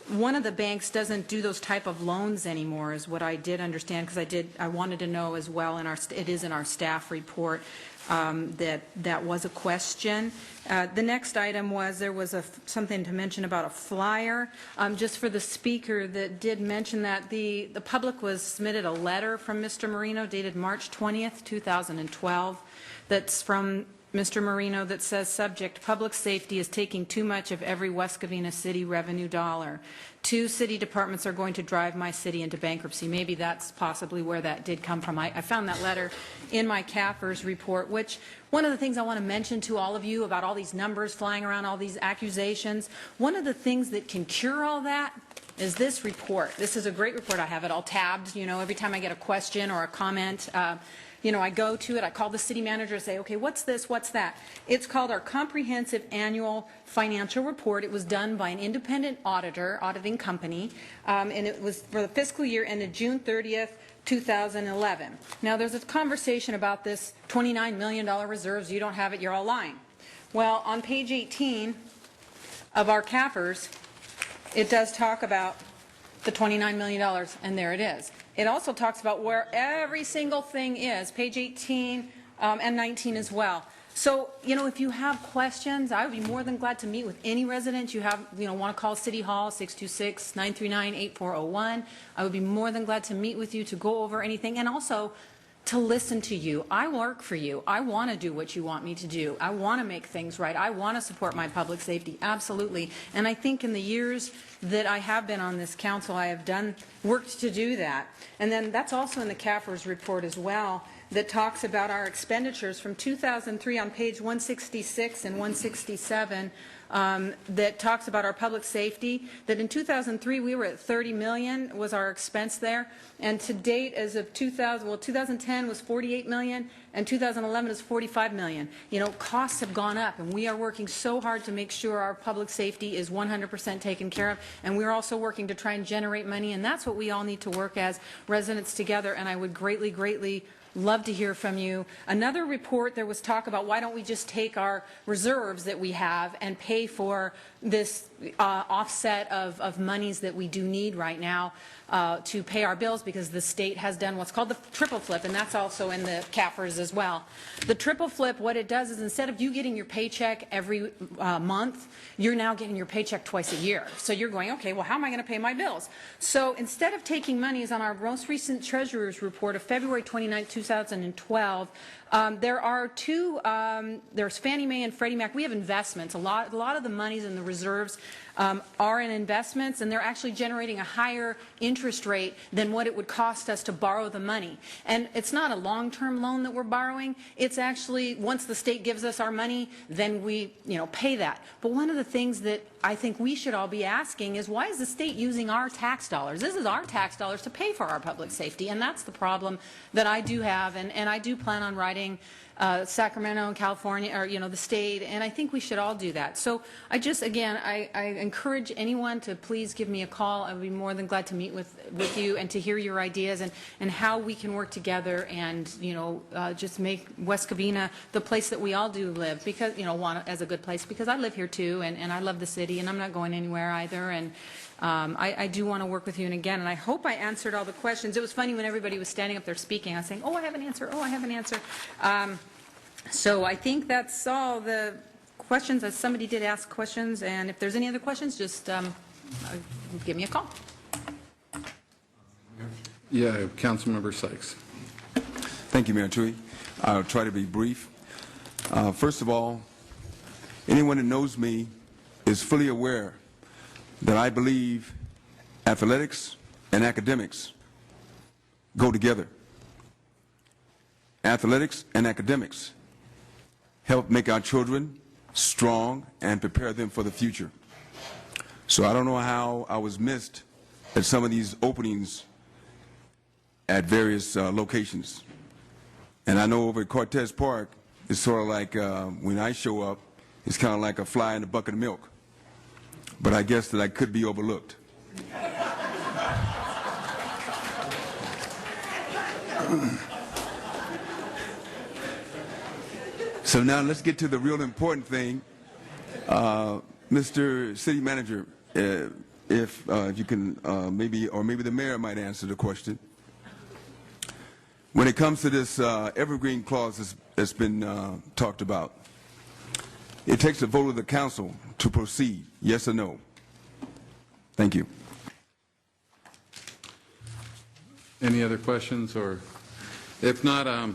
one of the banks doesn't do those type of loans anymore, is what I did understand, because I wanted to know as well, it is in our staff report, that was a question. The next item was there was something to mention about a flyer. Just for the speaker that did mention that the public was submitted a letter from Mr. Marino dated March 20th, 2012, that's from Mr. Marino, that says, subject, public safety is taking too much of every West Covina city revenue dollar. 2 city departments are going to drive my city into bankruptcy. Maybe that's possibly where that did come from. I found that letter in my CAFR's report, which one of the things I want to mention to all of you about all these numbers flying around, all these accusations, one of the things that can cure all that is this report. This is a great report. I have it all tabbed, every time I get a question or a comment. I go to it, I call the city manager and say, okay, what's this, what's that? It's called our Comprehensive Annual Financial Report. It was done by an independent auditing company, and it was for the fiscal year ended June 30th, 2011. Now, there's a conversation about this $29 million reserves. You don't have it, you're all lying. Well, on page 18 of our CAFRs, it does talk about the $29 million, and there it is. It also talks about where every single thing is, page 18 and 19 as well. So, if you have questions, I would be more than glad to meet with any resident you have, want to call City Hall, 626-939-8401. I would be more than glad to meet with you to go over anything, and also to listen to you. I work for you. I want to do what you want me to do. I want to make things right. I want to support my public safety, absolutely. And I think in the years that I have been on this council, I have worked to do that. And then that's also in the CAFR's report as well, that talks about our expenditures from 2003 on page 166 and 167, that talks about our public safety, that in 2003 we were at 30 million was our expense there, and to date as of 2010 was 48 million, and 2011 is 45 million. Costs have gone up, and we are working so hard to make sure our public safety is 100% taken care of, and we're also working to try and generate money, and that's what we all need to work as residents together, and I would greatly, greatly Love to hear from you. Another report, there was talk about why don't we just take our reserves that we have and pay for this offset of monies that we do need right now to pay our bills, because the state has done what's called the triple flip, and that's also in the CAFRs as well. The triple flip, what it does is instead of you getting your paycheck every month, you're now getting your paycheck twice a year. So you're going, okay, well, how am I going to pay my bills? So instead of taking monies on our most recent treasurer's report of February 29, 2012, there are two, there's Fannie Mae and Freddie Mac. We have investments. A lot of the monies in the reserves are in investments, and they're actually generating a higher interest rate than what it would cost us to borrow the money. And it's not a long-term loan that we're borrowing. It's actually, once the state gives us our money, then we, pay that. But one of the things that I think we should all be asking is, why is the state using our tax dollars? This is our tax dollars to pay for our public safety, and that's the problem that I do have, and I do plan on writing Sacramento and California, or the state, and I think we should all do that. So I just, again, I encourage anyone to please give me a call. I would be more than glad to meet with you and to hear your ideas and how we can work together and just make West Covina the place that we all do live, because want as a good place, because I live here too, and I love the city, and I'm not going anywhere either, and I do want to work with you, and again, and I hope I answered all the questions. It was funny when everybody was standing up there speaking, I was saying, oh, I have an answer, oh, I have an answer. So I think that's all the questions. As somebody did ask questions, and if there's any other questions, just give me a call. Yeah, Councilmember Sykes. Thank you, Mayor Tui. I'll try to be brief. First of all, anyone that knows me is fully aware that I believe athletics and academics go together. Athletics and academics help make our children strong and prepare them for the future. So I don't know how I was missed at some of these openings at various locations. And I know over at Cortez Park, it's sort of like when I show up, it's kind of like a fly in a bucket of milk. But I guess that I could be overlooked. So now let's get to the real important thing. Mr. City Manager, if you can maybe the mayor might answer the question. When it comes to this evergreen clause that's been talked about, it takes a vote of the council to proceed, yes or no? Thank you. Any other questions? Or if not,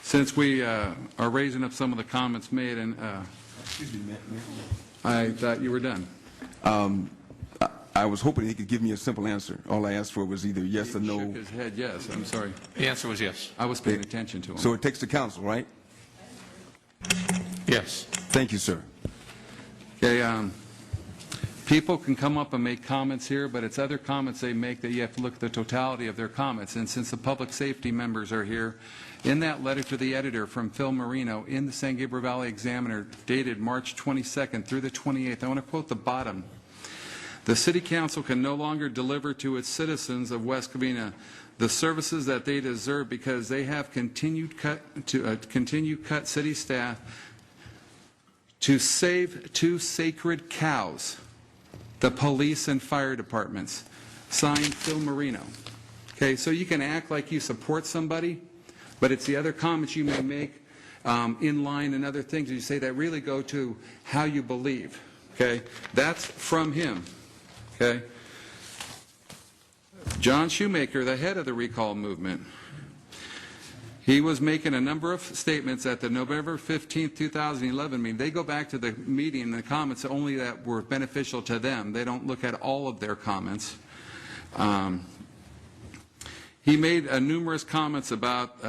since we are raising up some of the comments made, and I thought you were done. I was hoping he could give me a simple answer. All I asked for was either yes or no. He shook his head yes. I'm sorry. The answer was yes. I was paying attention to him. So it takes the council, right? Yes. Thank you, sir. Okay, people can come up and make comments here, but it's other comments they make that you have to look at the totality of their comments. And since the public safety members are here, in that letter to the editor from Phil Marino in the San Gabriel Valley Examiner dated March 22nd through the 28th, I want to quote the bottom. The City Council can no longer deliver to its citizens of West Covina the services that they deserve because they have continued cut city staff to save two sacred cows, the police and fire departments. Signed, Phil Marino. Okay, so you can act like you support somebody, but it's the other comments you may make in line and other things you say that really go to how you believe. Okay, that's from him. Okay. John Shoemaker, the head of the recall movement, he was making a number of statements at the November 15, 2011 meeting. They go back to the meeting and the comments only that were beneficial to them. They don't look at all of their comments. He made numerous comments about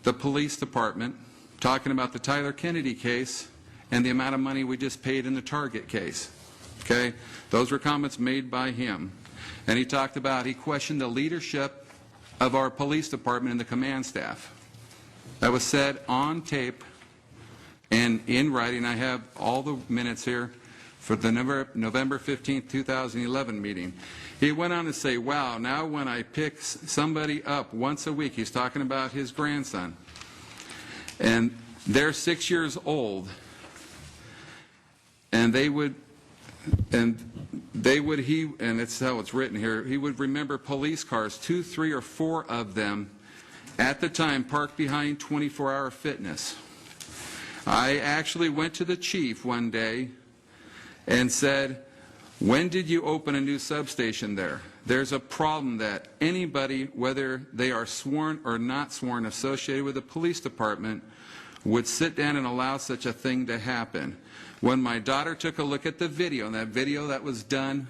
the police department, talking about the Tyler Kennedy case and the amount of money we just paid in the Target case. Okay? Those were comments made by him. And he talked about, he questioned the leadership of our police department and the command staff. That was said on tape and in writing. I have all the minutes here for the November 15, 2011 meeting. He went on to say, wow, now when I pick somebody up once a week, he's talking about his grandson, and they're 6 years old, and it's how it's written here, he would remember police cars, 2, 3, or 4 of them at the time parked behind 24-Hour Fitness. I actually went to the chief one day and said, when did you open a new substation there? There's a problem that anybody, whether they are sworn or not sworn, associated with the police department, would sit down and allow such a thing to happen. When my daughter took a look at the video, and that video that was done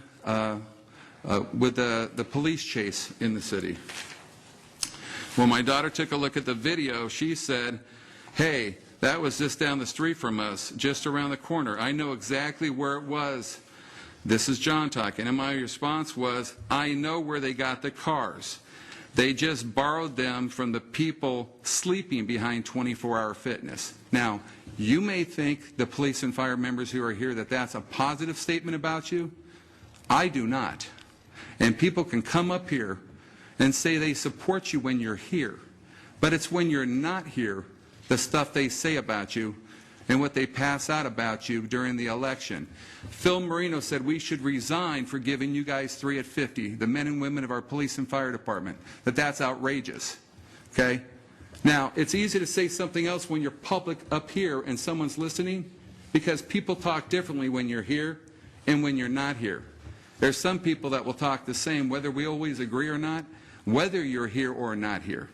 with the police chase in the city, when my daughter took a look at the video, she said, hey, that was just down the street from us, just around the corner. I know exactly where it was. This is John talking. And my response was, I know where they got the cars. They just borrowed them from the people sleeping behind 24-Hour Fitness. Now, you may think, the police and fire members who are here, that that's a positive statement about you. I do not. And people can come up here and say they support you when you're here. But it's when you're not here, the stuff they say about you and what they pass out about you during the election. Phil Marino said we should resign for giving you guys 3 at 50, the men and women of our police and fire department, that's outrageous. Okay? Now, it's easy to say something else when you're public up here and someone's listening, because people talk differently when you're here and when you're not here. There's some people that will talk the same, whether we always agree or not, whether you're here or not here.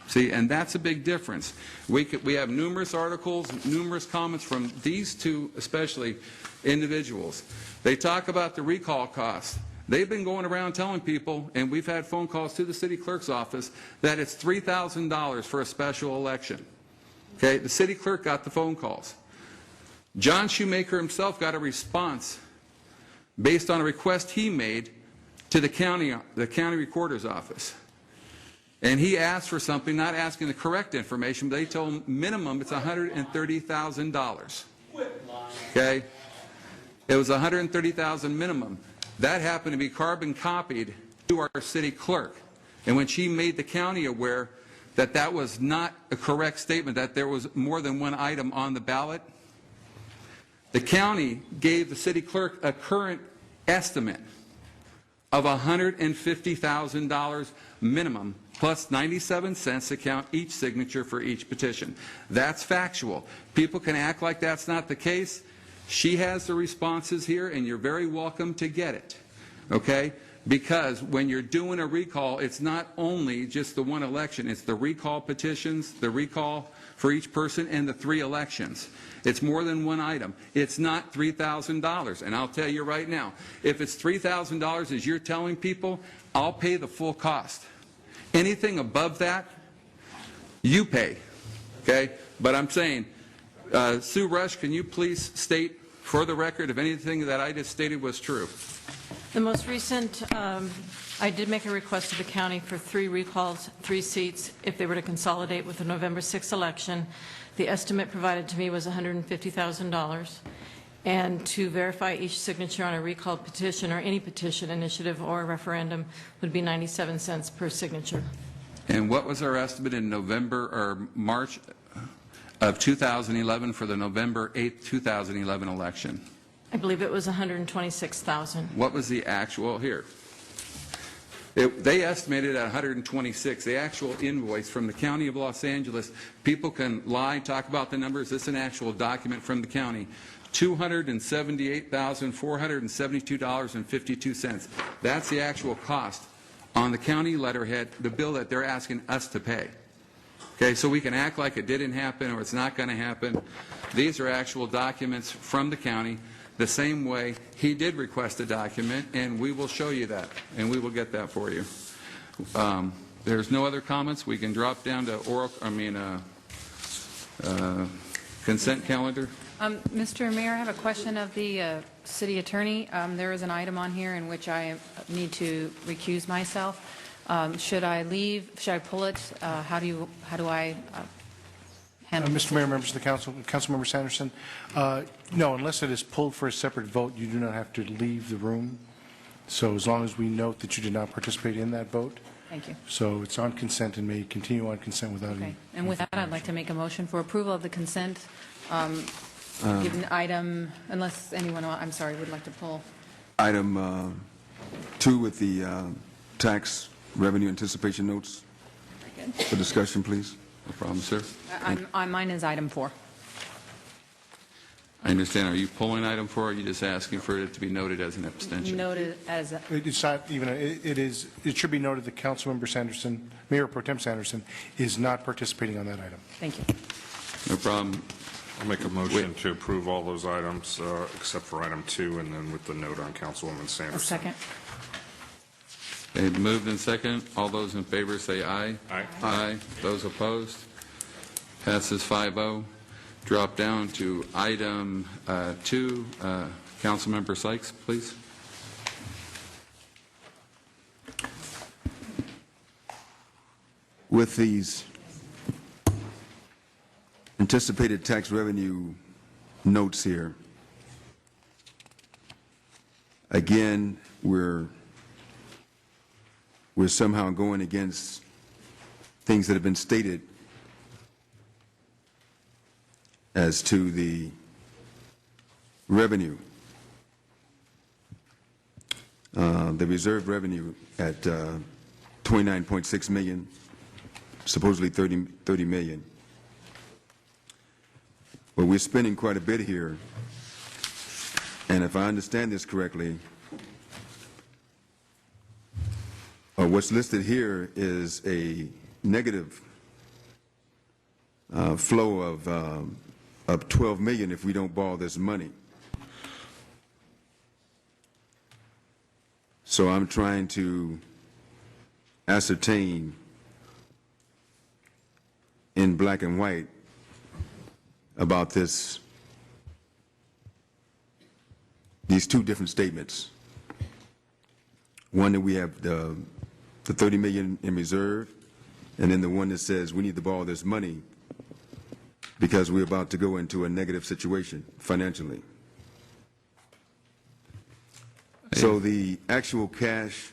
See, and that's a big difference. We have numerous articles, numerous comments from these two, especially, individuals. They talk about the recall costs. They've been going around telling people, and we've had phone calls to the city clerk's office, that it's $3,000 for a special election. Okay, the city clerk got the phone calls. John Shoemaker himself got a response based on a request he made to the county recorder's office. And he asked for something, not asking the correct information, but they told him minimum it's $130,000. Okay? It was $130,000 minimum. That happened to be carbon copied to our city clerk. And when she made the county aware that that was not a correct statement, that there was more than one item on the ballot, the county gave the city clerk a current estimate of $150,000 minimum, plus 97 cents to count each signature for each petition. That's factual. People can act like that's not the case. She has the responses here, and you're very welcome to get it, okay? Because when you're doing a recall, it's not only just the one election. It's the recall petitions, the recall for each person, and the 3 elections. It's more than one item. It's not $3,000. And I'll tell you right now, if it's $3,000 as you're telling people, I'll pay the full cost. Anything above that, you pay, okay? But I'm saying, Sue Rush, can you please state for the record if anything that I just stated was true? The most recent, I did make a request to the county for 3 recalls, 3 seats, if they were to consolidate with the November 6th election. The estimate provided to me was $150,000. And to verify each signature on a recall petition or any petition, initiative, or referendum would be 97 cents per signature. And what was our estimate in November or March of 2011 for the November 8th, 2011 election? I believe it was $126,000. What was the actual here? They estimated at 126. The actual invoice from the County of Los Angeles, people can lie, talk about the numbers. This is an actual document from the county. $278,472.52. That's the actual cost on the county letterhead, the bill that they're asking us to pay. Okay, so we can act like it didn't happen or it's not going to happen. These are actual documents from the county. The same way he did request a document, and we will show you that, and we will get that for you. There's no other comments. We can drop down to consent calendar. Mr. Mayor, I have a question of the city attorney. There is an item on here in which I need to recuse myself. Should I leave? Should I pull it? How do I handle Mr. Mayor, members of the council, Councilmember Sanderson, no, unless it is pulled for a separate vote, you do not have to leave the room. So as long as we note that you did not participate in that vote, Thank you. so it's on consent and may continue on consent without Okay. any. And with that, I'd like to make a motion for approval of the consent, given item, unless anyone, I'm sorry, would like to pull. Item 2 with the tax revenue anticipation notes Very good. for discussion, please. No problem, sir. Mine is item 4. I understand. Are you pulling item 4, or are you just asking for it to be noted as an abstention? Noted as, It's not even, it should be noted that Councilmember Sanderson, Mayor Pro Tem Sanderson, is not participating on that item. thank you. No problem. I'll make a motion to approve all those items except for item 2, and then with the note on Councilwoman Sanderson. A second. Okay, moved and second. All those in favor say aye. Aye. Aye. Those opposed? Passes 5-0. Drop down to item 2. Councilmember Sykes, please. With these anticipated tax revenue notes here, again, we're somehow going against things that have been stated as to the revenue, the reserved revenue at 29.6 million, supposedly 30 million. But we're spending quite a bit here, and if I understand this correctly, what's listed here is a negative flow of 12 million if we don't borrow this money. So I'm trying to ascertain in black and white about these two different statements. One that we have the 30 million in reserve, and then the one that says we need to borrow this money because we're about to go into a negative situation financially. So the actual cash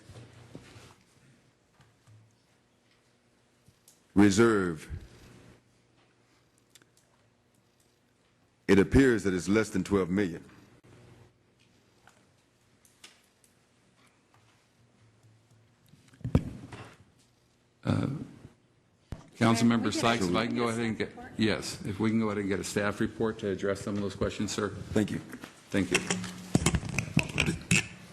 reserve, it appears that it's less than 12 million. Councilmember Sykes, if I can go ahead and get, yes, if we can go ahead and get a staff report to address some of those questions, sir. Thank you. Thank you.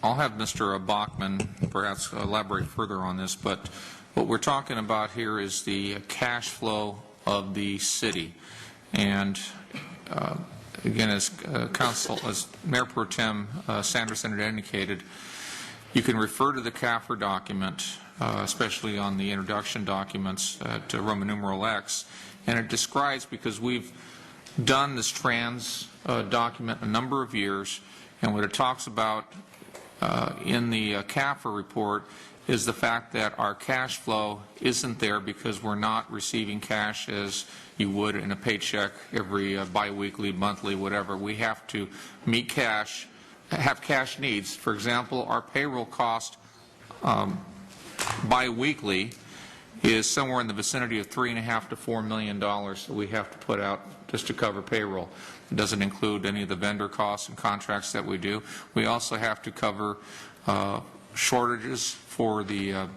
I'll have Mr. Bachman perhaps elaborate further on this, but what we're talking about here is the cash flow of the city. And again, as Mayor Pro Tem Sanderson had indicated, you can refer to the CAFR document, especially on the introduction documents to Roman numeral X, and it describes, because we've done this trans document a number of years, and what it talks about in the CAFR report is the fact that our cash flow isn't there because we're not receiving cash as you would in a paycheck every biweekly, monthly, whatever. We have to meet cash, have cash needs. For example, our payroll cost biweekly is somewhere in the vicinity of $3.5 to $4 million that we have to put out just to cover payroll. It doesn't include any of the vendor costs and contracts that we do. We also have to cover shortages for the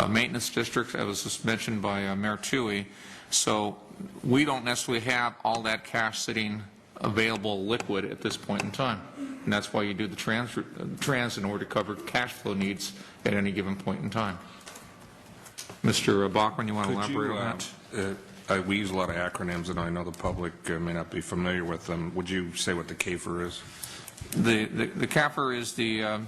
maintenance district, as was just mentioned by Mayor Toohey. So we don't necessarily have all that cash sitting available liquid at this point in time. And that's why you do the trans in order to cover cash flow needs at any given point in time. Mr. Bachman, you want to elaborate on that? We use a lot of acronyms, and I know the public may not be familiar with them. Would you say what the CAFR is? The CAFR is the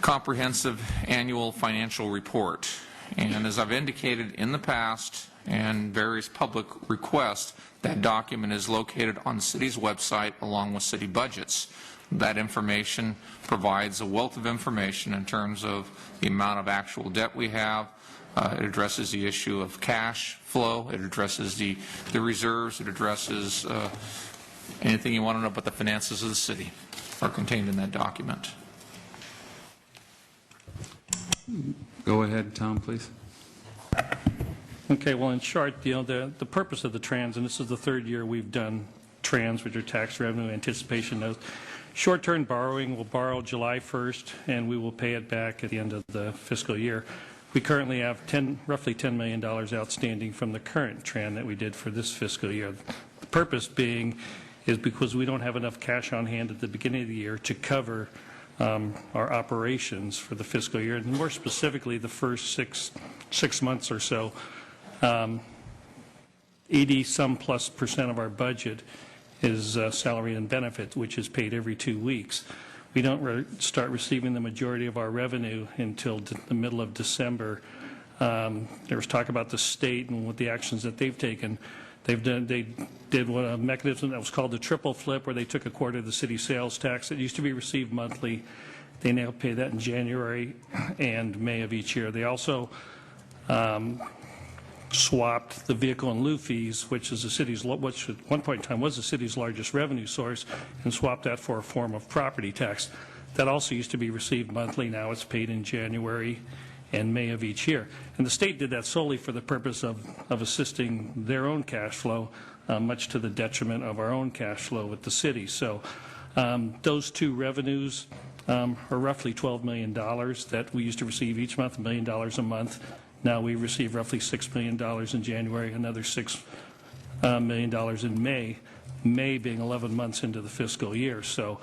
Comprehensive Annual Financial Report. And as I've indicated in the past and various public requests, that document is located on the city's website along with city budgets. That information provides a wealth of information in terms of the amount of actual debt we have, It addresses the issue of cash flow. It addresses the reserves. It addresses anything you want to know about the finances of the city are contained in that document. Go ahead, Tom, please. Okay, well, in short, the purpose of the trans, and this is the third year we've done trans, which are tax revenue anticipation notes. Short-term borrowing, we'll borrow July 1st, and we will pay it back at the end of the fiscal year. We currently have roughly $10 million outstanding from the current tran that we did for this fiscal year. The purpose being is because we don't have enough cash on hand at the beginning of the year to cover our operations for the fiscal year, and more specifically the first six months or so. 80-some+% of our budget is salary and benefit, which is paid every 2 weeks. We don't start receiving the majority of our revenue until the middle of December. There was talk about the state and what the actions that they've taken. They did a mechanism that was called the triple flip, where they took a quarter of the city sales tax that used to be received monthly. They now pay that in January and May of each year. They also swapped the vehicle in lieu fees, which is the city's, which at one point in time was the city's largest revenue source, and swapped that for a form of property tax. That also used to be received monthly. Now it's paid in January and May of each year. And the state did that solely for the purpose of assisting their own cash flow, much to the detriment of our own cash flow with the city. So those two revenues are roughly $12 million that we used to receive each month, $1 million a month. Now we receive roughly $6 million in January, another $6 million in May being 11 months into the fiscal year. So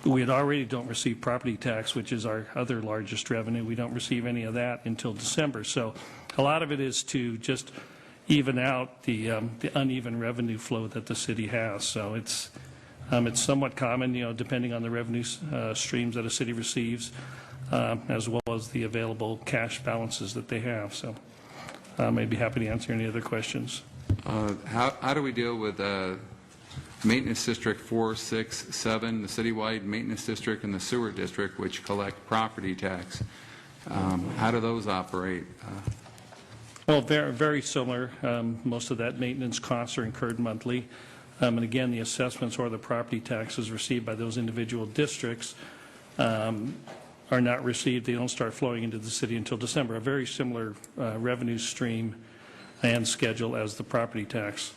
we already don't receive property tax, which is our other largest revenue. We don't receive any of that until December. So a lot of it is to just even out the uneven revenue flow that the city has. So it's somewhat common, depending on the revenue streams that a city receives, as well as the available cash balances that they have. So I'd be happy to answer any other questions. How do we deal with Maintenance District 4, 6, 7, the citywide maintenance district, and the sewer district, which collect property tax? How do those operate? Well, very, very similar. Most of that maintenance costs are incurred monthly. And again, the assessments or the property taxes received by those individual districts are not received. They don't start flowing into the city until December. A very similar revenue stream and schedule as the property tax.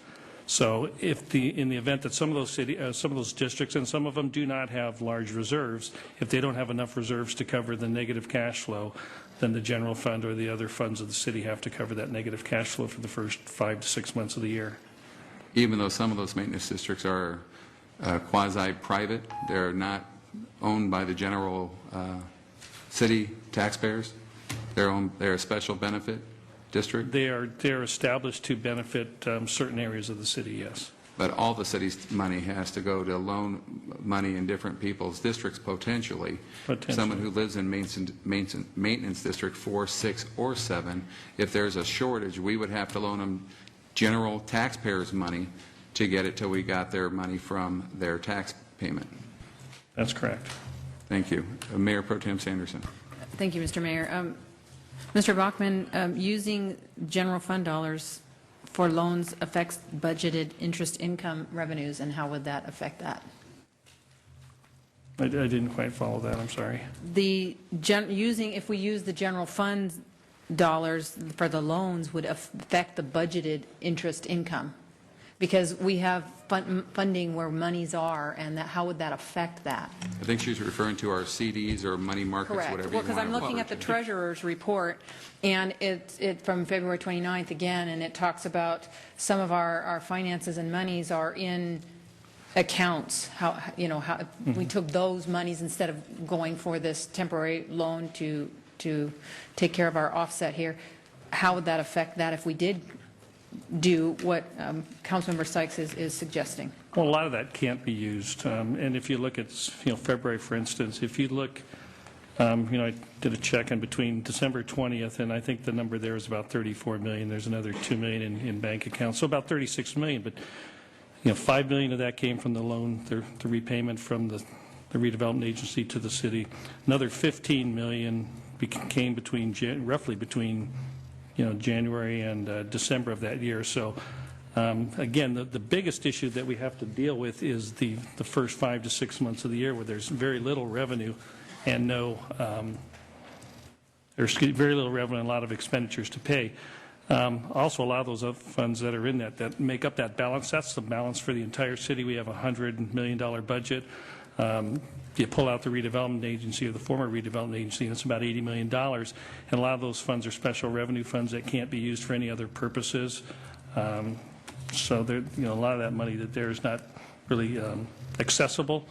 So if in the event that some of those districts, and some of them do not have large reserves, if they don't have enough reserves to cover the negative cash flow, then the general fund or the other funds of the city have to cover that negative cash flow for the first 5 to 6 months of the year. Even though some of those maintenance districts are quasi-private, they're not owned by the general city taxpayers? They're a special benefit district? They're established to benefit certain areas of the city, yes. But all the city's money has to go to loan money in different people's districts, potentially. Someone who lives in maintenance district 4, 6, or 7, if there's a shortage, we would have to loan them general taxpayers' money to get it till we got their money from their tax payment. That's correct. Thank you. Mayor Pro Tem Sanderson. Thank you, Mr. Mayor. Mr. Bachman, using general fund dollars for loans affects budgeted interest income revenues, and how would that affect that? I didn't quite follow that. I'm sorry. If we use the general fund dollars for the loans would affect the budgeted interest income, because we have funding where monies are, and how would that affect that? I think she's referring to our CDs or money markets, Correct. whatever Well, you because want I'm to looking at the treasurer's report, and it's from February 29th again, and it talks about some of our finances and monies are in accounts. How we took those monies instead of going for this temporary loan to take care of our offset here. How would that affect that if we did do what Councilmember Sykes is suggesting? Well, a lot of that can't be used. And if you look at February, for instance, if you look, I did a check in between December 20th, and I think the number there is about $34 million. There's another $2 million in bank accounts, so about $36 million. But $5 million of that came from the loan, the repayment from the redevelopment agency to the city. Another $15 million came between roughly between January and December of that year. So again, the biggest issue that we have to deal with is the first 5 to 6 months of the year where there's very little revenue and there's very little revenue and a lot of expenditures to pay. Also, a lot of those other funds that are in that make up that balance, that's the balance for the entire city. We have a $100 million budget. You pull out the redevelopment agency or the former redevelopment agency, and it's about $80 million. And a lot of those funds are special revenue funds that can't be used for any other purposes. So there, a lot of that money that there is not really accessible.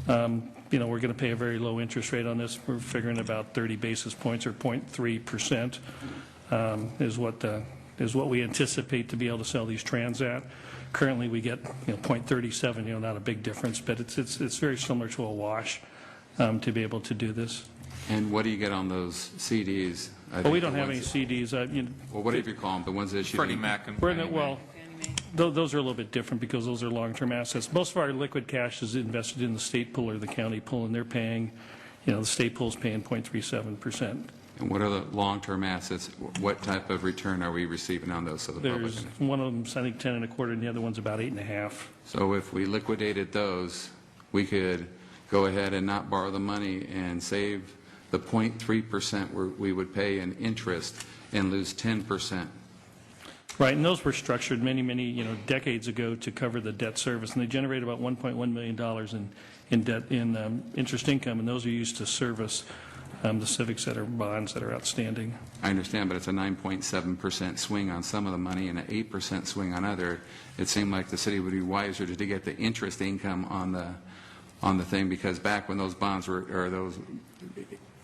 We're going to pay a very low interest rate on this. We're figuring about 30 basis points or 0.3% is what we anticipate to be able to sell these trans at. Currently, we get 0.37. Not a big difference, but it's very similar to a wash to be able to do this. And what do you get on those CDs? Well, we don't have any CDs. Well, what do you call them? The ones issued? Freddie Mac and those are a little bit different because those are long-term assets. Most of our liquid cash is invested in the state pool or the county pool, and they're paying, the state pool is paying 0.37%. And what are the long-term assets? What type of return are we receiving on those? So the public There's one of them's, I think, 10.25, and the other one's about 8.5. So if we liquidated those, we could go ahead and not borrow the money and save the 0.3% we would pay in interest and lose 10%. Right, and those were structured many, decades ago to cover the debt service, and they generate about $1.1 million in debt interest income, and those are used to service the civics that are bonds that are outstanding. I understand, but it's a 9.7% swing on some of the money and an 8% swing on other. It seemed like the city would be wiser to get the interest income on the thing, because back when those bonds were, or those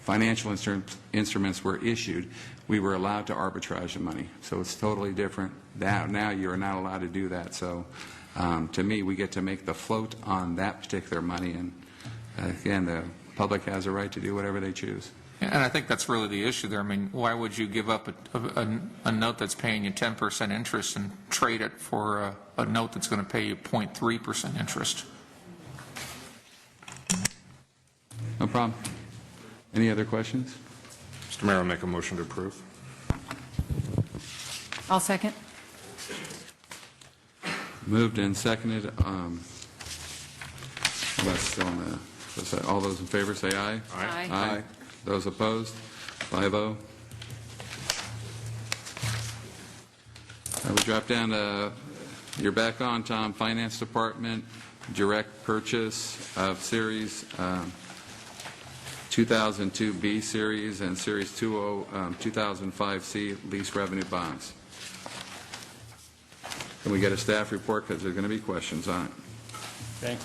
financial instruments were issued, we were allowed to arbitrage the money. So it's totally different. Now you are not allowed to do that. So to me, we get to make the float on that particular money, and again, the public has a right to do whatever they choose. And I think that's really the issue there. I mean, why would you give up a note that's paying you 10% interest and trade it for a note that's going to pay you 0.3% interest? No problem. Any other questions? Mr. Mayor, I'll make a motion to approve. I'll second. Moved and seconded. All those in favor say aye. Aye. Aye. Those opposed? 5-0. We drop down to, you're back on, Tom, Finance Department, direct purchase of Series 2002B Series and Series 2005C lease revenue bonds. Can we get a staff report, because there's going to be questions on it? Okay.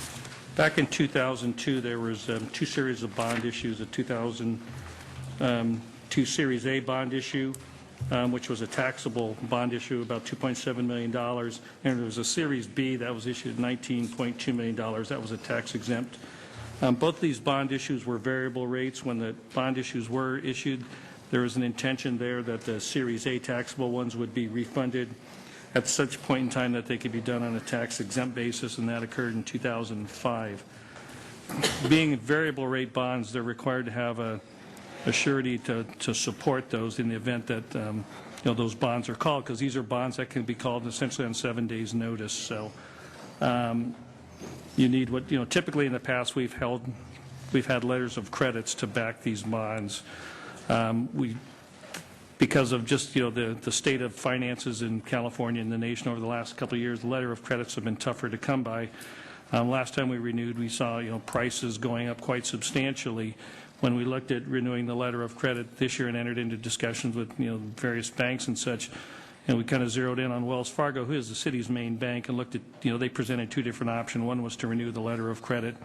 Back in 2002, there was two series of bond issues, a 2002 Series A bond issue, which was a taxable bond issue, about $2.7 million, and there was a Series B that was issued $19.2 million. That was a tax exempt. Both of these bond issues were variable rates. When the bond issues were issued, there was an intention there that the Series A taxable ones would be refunded at such point in time that they could be done on a tax-exempt basis, and that occurred in 2005. Being variable rate bonds, they're required to have a surety to support those in the event that those bonds are called, because these are bonds that can be called essentially on 7 days' notice. So you need what typically in the past we've had letters of credits to back these bonds. Because of just the state of finances in California and the nation over the last couple of years, the letter of credits have been tougher to come by. Last time we renewed, we saw prices going up quite substantially. When we looked at renewing the letter of credit this year and entered into discussions with various banks and such, and we kind of zeroed in on Wells Fargo, who is the city's main bank, and looked at they presented two different options. One was to renew the letter of credit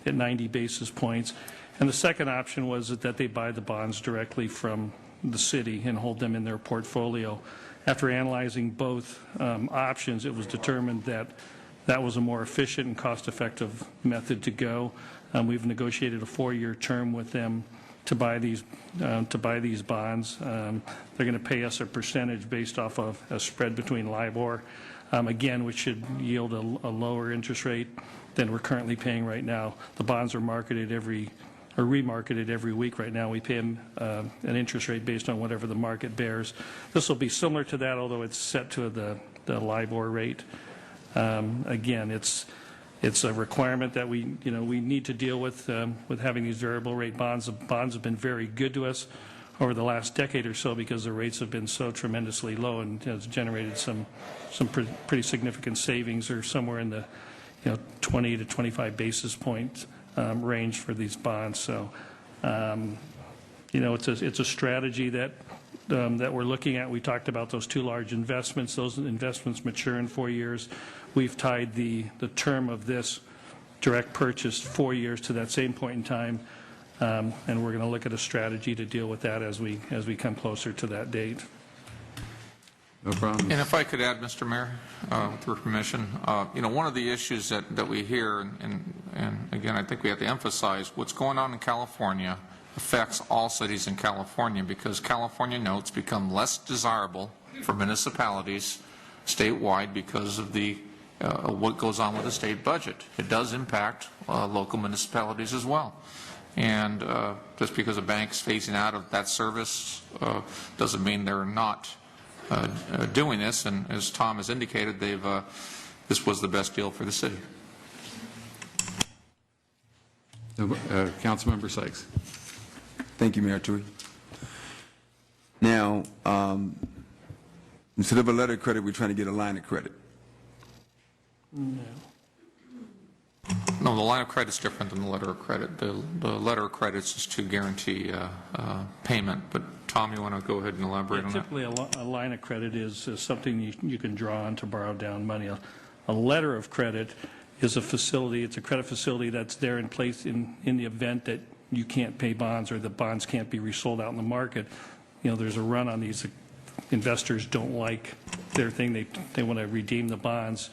at 90 basis points, and the second option was that they buy the bonds directly from the city and hold them in their portfolio. After analyzing both options, it was determined that that was a more efficient and cost-effective method to go. We've negotiated a 4-year term with them to buy these bonds. They're going to pay us a percentage based off of a spread between LIBOR, again, which should yield a lower interest rate than we're currently paying right now. The bonds are marketed every are remarketed every week right now. We pay them an interest rate based on whatever the market bears. This will be similar to that, although it's set to the LIBOR rate. Again, it's a requirement that we need to deal with having these variable rate bonds. The bonds have been very good to us over the last decade or so because the rates have been so tremendously low and has generated some pretty significant savings, or somewhere in the 20 to 25 basis point range for these bonds. So it's a strategy that we're looking at. We talked about those two large investments. Those investments mature in 4 years. We've tied the term of this direct purchase 4 years to that same point in time, and we're going to look at a strategy to deal with that as we come closer to that date. No problem. And if I could add, Mr. Mayor, with your permission, one of the issues that we hear, and again, I think we have to emphasize, what's going on in California affects all cities in California, because California notes become less desirable for municipalities statewide because of what goes on with the state budget. It does impact local municipalities as well. And just because a bank's phasing out of that service doesn't mean they're not doing this. And as Tom has indicated, this was the best deal for the city. Councilmember Sykes. Thank you, Mayor Tui. Now, instead of a letter of credit, we're trying to get a line of credit. No, the line of credit is different than the letter of credit. The letter of credit is just to guarantee payment. But Tom, you want to go ahead and elaborate on that? Typically, a line of credit is something you can draw on to borrow down money. A letter of credit is a facility. It's a credit facility that's there in place in the event that you can't pay bonds or the bonds can't be resold out in the market. There's a run on these. Investors don't like their thing. They want to redeem the bonds.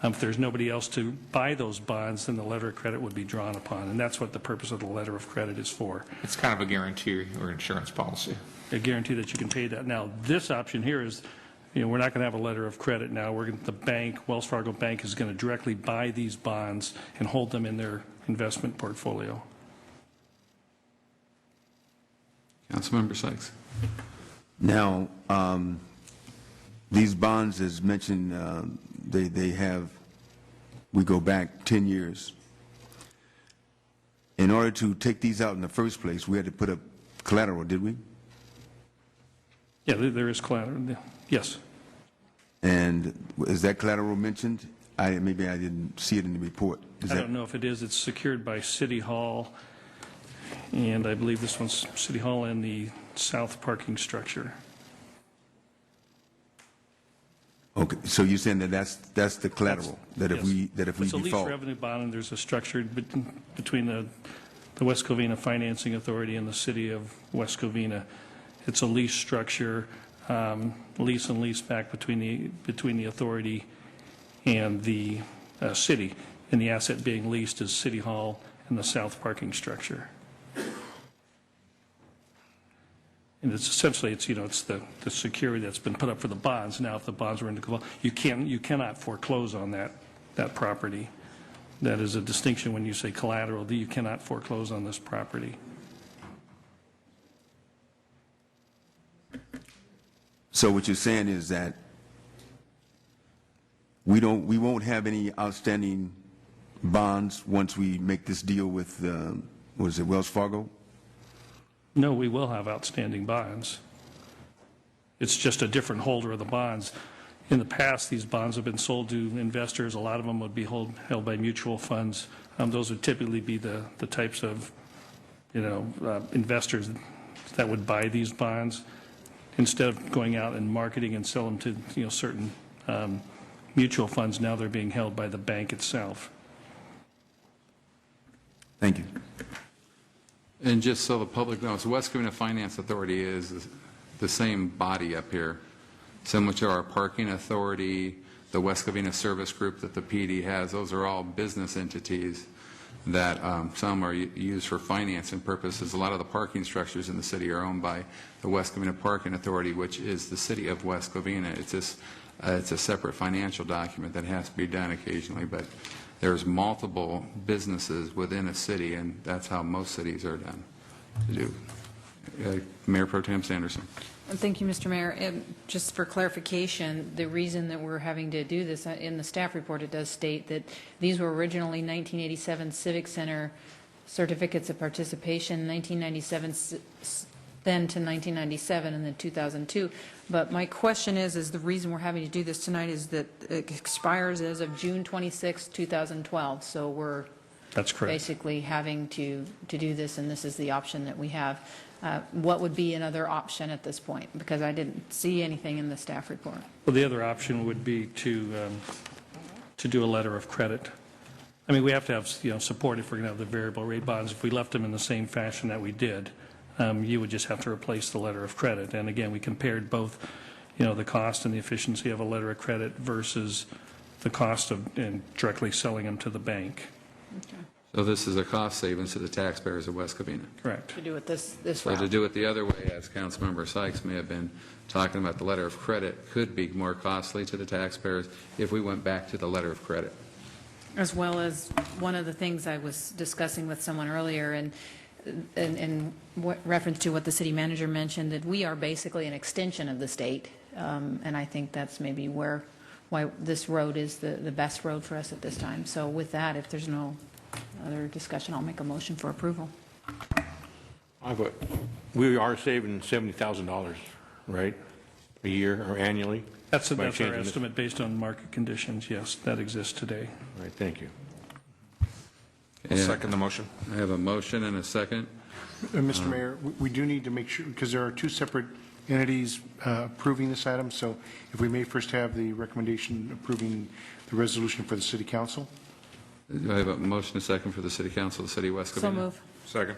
If there's nobody else to buy those bonds, then the letter of credit would be drawn upon, and that's what the purpose of the letter of credit is for. It's kind of a guarantee or insurance policy. A guarantee that you can pay that. Now, this option here is, we're not going to have a letter of credit now. The bank, Wells Fargo Bank, is going to directly buy these bonds and hold them in their investment portfolio. Councilmember Sykes. Now, these bonds, as mentioned, we go back 10 years. In order to take these out in the first place, we had to put up collateral, did we? Yeah, there is collateral, yes. And is that collateral mentioned? Maybe I didn't see it in the report. I don't know if it is. It's secured by City Hall, and I believe this one's City Hall and the south parking structure. Okay, so you're saying that's the collateral, that if we It's a lease default. revenue bond, and there's a structure between the West Covina Financing Authority and the City of West Covina. It's a lease structure, lease and lease back between the authority and the city, and the asset being leased is City Hall and the south parking structure. And it's essentially, it's the security that's been put up for the bonds. Now, if the bonds were in default, you cannot foreclose on that property. That is a distinction when you say collateral. You cannot foreclose on this property. So what you're saying is that we won't have any outstanding bonds once we make this deal with Wells Fargo? No, we will have outstanding bonds. It's just a different holder of the bonds. In the past, these bonds have been sold to investors. A lot of them would be held by mutual funds. Those would typically be the types of, investors that would buy these bonds. Instead of going out and marketing and sell them to, certain mutual funds, now they're being held by the bank itself. Thank you. And just so the public knows, the West Covina Finance Authority is the same body up here, similar to our parking authority, the West Covina Service Group that the PD has. Those are all business entities that some are used for financing purposes. A lot of the parking structures in the city are owned by the West Covina Parking Authority, which is the city of West Covina. It's a separate financial document that has to be done occasionally, but there's multiple businesses within a city, and that's how most cities are done to do. Mayor Pro Tem Sanderson. Thank you, Mr. Mayor. And just for clarification, the reason that we're having to do this, in the staff report, it does state that these were originally 1987 Civic Center certificates of participation, 1997 then to 1997 and then 2002. But my question is the reason we're having to do this tonight is that it expires as of June 26, 2012. So we're That's correct. basically having to do this, and this is the option that we have. What would be another option at this point? Because I didn't see anything in the staff report. Well, the other option would be to do a letter of credit. I mean, we have to have, support if we're going to have the variable rate bonds. If we left them in the same fashion that we did, you would just have to replace the letter of credit. And again, we compared both, the cost and the efficiency of a letter of credit versus the cost of directly selling them to the bank. Okay. So this is a cost savings to the taxpayers of West Covina. Correct. To do it this So route. to do it the other way, as Councilmember Sykes may have been talking about, the letter of credit could be more costly to the taxpayers if we went back to the letter of credit. As well as one of the things I was discussing with someone earlier, and in reference to what the city manager mentioned, that we are basically an extension of the state, and I think that's maybe why this road is the best road for us at this time. So with that, if there's no other discussion, I'll make a motion for approval. We are saving $70,000, right, a year or annually? That's by our changing this? estimate based on market conditions, yes, that exists today. All right, thank you. I'll second the motion. I have a motion and a second. Mr. Mayor, we do need to make sure, because there are two separate entities approving this item, so if we may first have the recommendation approving the resolution for the city council. Do I have a motion and a second for the City Council of the City of West Covina? So move. Second.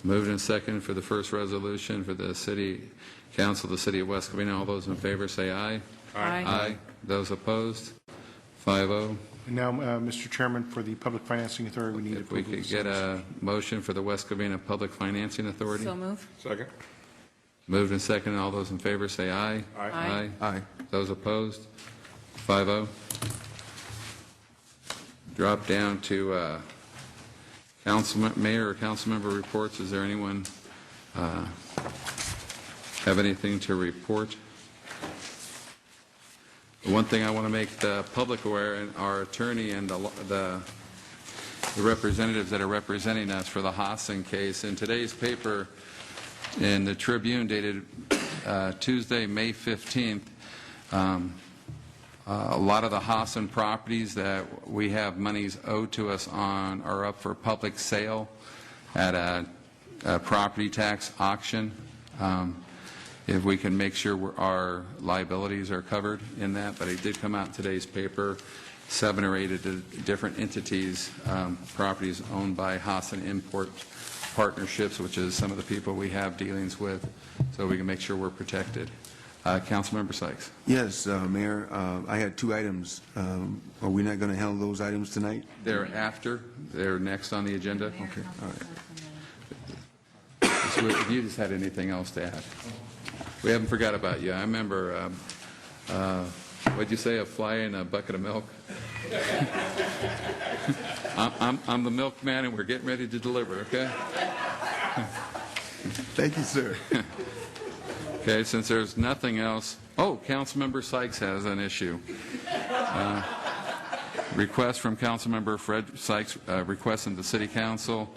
Moved and second for the first resolution for the City Council of the City of West Covina. All those in favor say aye. Aye. Aye. Those opposed? 5-0. And now, Mr. Chairman, for the Public Financing Authority, we need If we approval. could get a motion for the West Covina Public Financing Authority. So move. Second. Moved and second. All those in favor say aye. Aye. Aye. Those opposed? 5-0. Drop down to mayor or council member reports. Is there anyone have anything to report? The one thing I want to make the public aware, and our attorney and the representatives that are representing us for the Hassan case, in today's paper in the Tribune dated Tuesday, May 15th, a lot of the Hassan properties that we have monies owed to us on are up for public sale at a property tax auction. If we can make sure our liabilities are covered in that, but it did come out in today's paper, 7 or 8 different entities, properties owned by Hassan Import Partnerships, which is some of the people we have dealings with, so we can make sure we're protected. Councilmember Sykes. Yes, Mayor, I had 2 items. Are we not going to handle those items tonight? They're after. They're next on the agenda. Okay, all right. So if you just had anything else to add. We haven't forgot about you. I remember, what'd you say, a fly in a bucket of milk? I'm the milkman, and we're getting ready to deliver, okay? Thank you, sir. Okay, since there's nothing else. Oh, Councilmember Sykes has an issue. Request from Councilmember Fred Sykes requesting the City Council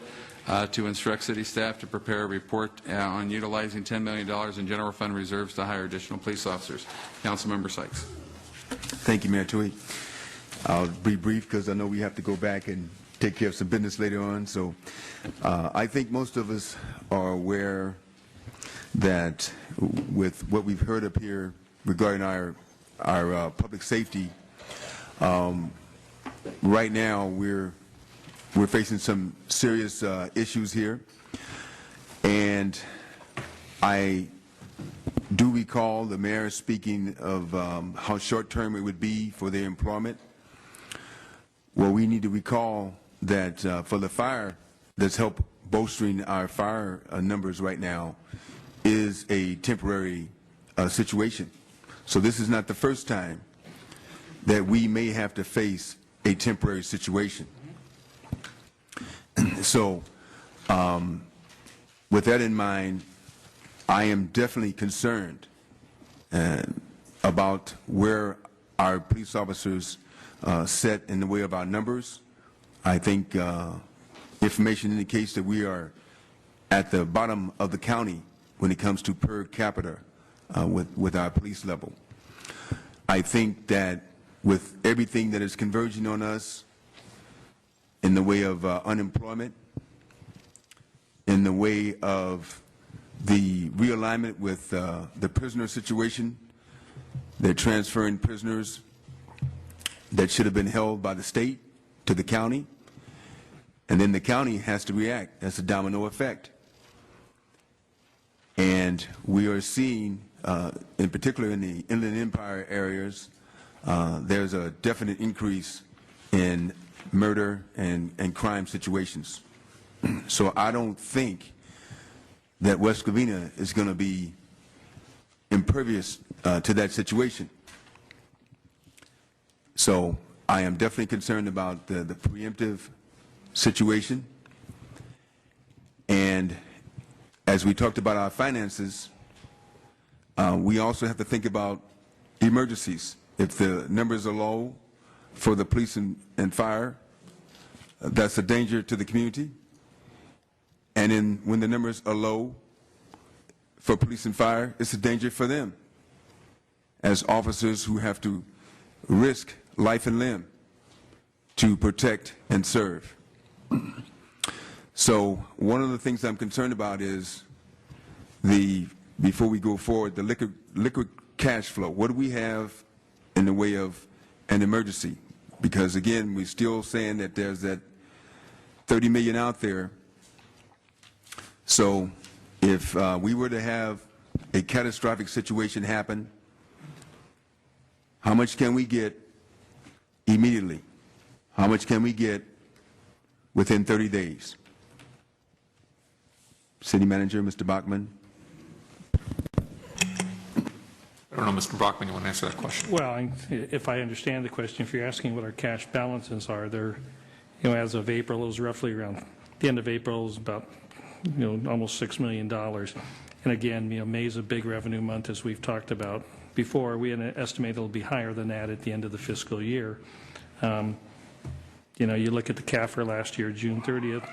to instruct city staff to prepare a report on utilizing $10 million in general fund reserves to hire additional police officers. Councilmember Sykes. Thank you, Mayor Tui. I'll be brief because I know we have to go back and take care of some business later on. So I think most of us are aware that with what we've heard up here regarding our public safety, right now we're facing some serious issues here, and I do recall the mayor speaking of how short-term it would be for their employment. Well, we need to recall that for the fire that's helped bolstering our fire numbers right now is a temporary situation. So this is not the first time that we may have to face a temporary situation. So with that in mind, I am definitely concerned about where our police officers set in the way of our numbers. I think information indicates that we are at the bottom of the county when it comes to per capita with our police level. I think that with everything that is converging on us in the way of unemployment, in the way of the realignment with the prisoner situation, they're transferring prisoners that should have been held by the state to the county, and then the county has to react. That's a domino effect. And we are seeing, in particular in the Inland Empire areas, there's a definite increase in murder and crime situations. So I don't think that West Covina is going to be impervious to that situation. So I am definitely concerned about the preemptive situation. And as we talked about our finances, we also have to think about emergencies. If the numbers are low for the police and fire, that's a danger to the community. And when the numbers are low for police and fire, it's a danger for them as officers who have to risk life and limb to protect and serve. So one of the things I'm concerned about is before we go forward, the liquid cash flow. What do we have in the way of an emergency? Because again, we're still saying that there's that 30 million out there. So if we were to have a catastrophic situation happen, how much can we get immediately? How much can we get within 30 days? City Manager, Mr. Bachman. I don't know, Mr. Brockman, you want to answer that question? Well, if I understand the question, if you're asking what our cash balances are, they're, as of April, it was roughly around, the end of April, it was about, almost $6 million. And again, May is a big revenue month, as we've talked about before. We estimate it'll be higher than that at the end of the fiscal year. You look at the CAFR last year, June 30th,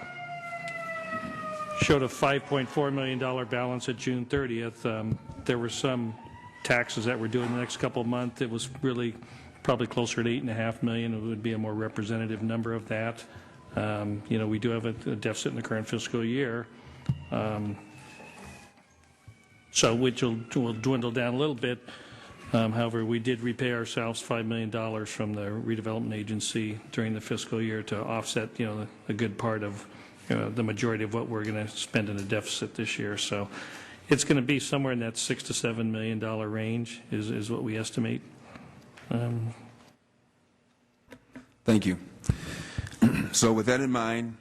showed a $5.4 million balance at June 30th. There were some taxes that we're doing the next couple of months. It was really probably closer to $8.5 million. It would be a more representative number of that. We do have a deficit in the current fiscal year, so which will dwindle down a little bit. However, we did repay ourselves $5 million from the redevelopment agency during the fiscal year to offset, a good part of the majority of what we're going to spend in a deficit this year. So it's going to be somewhere in that $6 to $7 million range is what we estimate. Thank you. So with that in mind,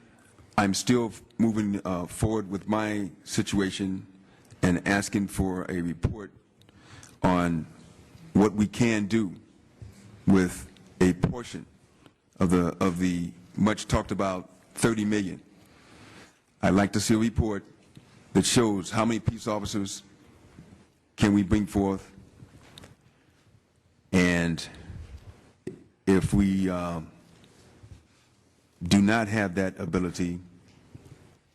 I'm still moving forward with my situation and asking for a report on what we can do with a portion of the much talked about 30 million. I'd like to see a report that shows how many police officers can we bring forth, and if we do not have that ability,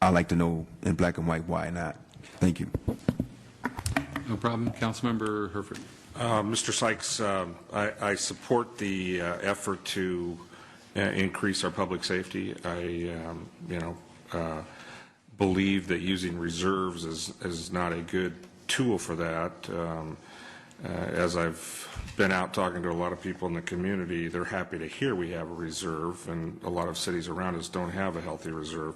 I'd like to know in black and white why not. Thank you. No problem. Councilmember Herford. Mr. Sykes, I support the effort to increase our public safety. I, believe that using reserves is not a good tool for that. As I've been out talking to a lot of people in the community, they're happy to hear we have a reserve, and a lot of cities around us don't have a healthy reserve.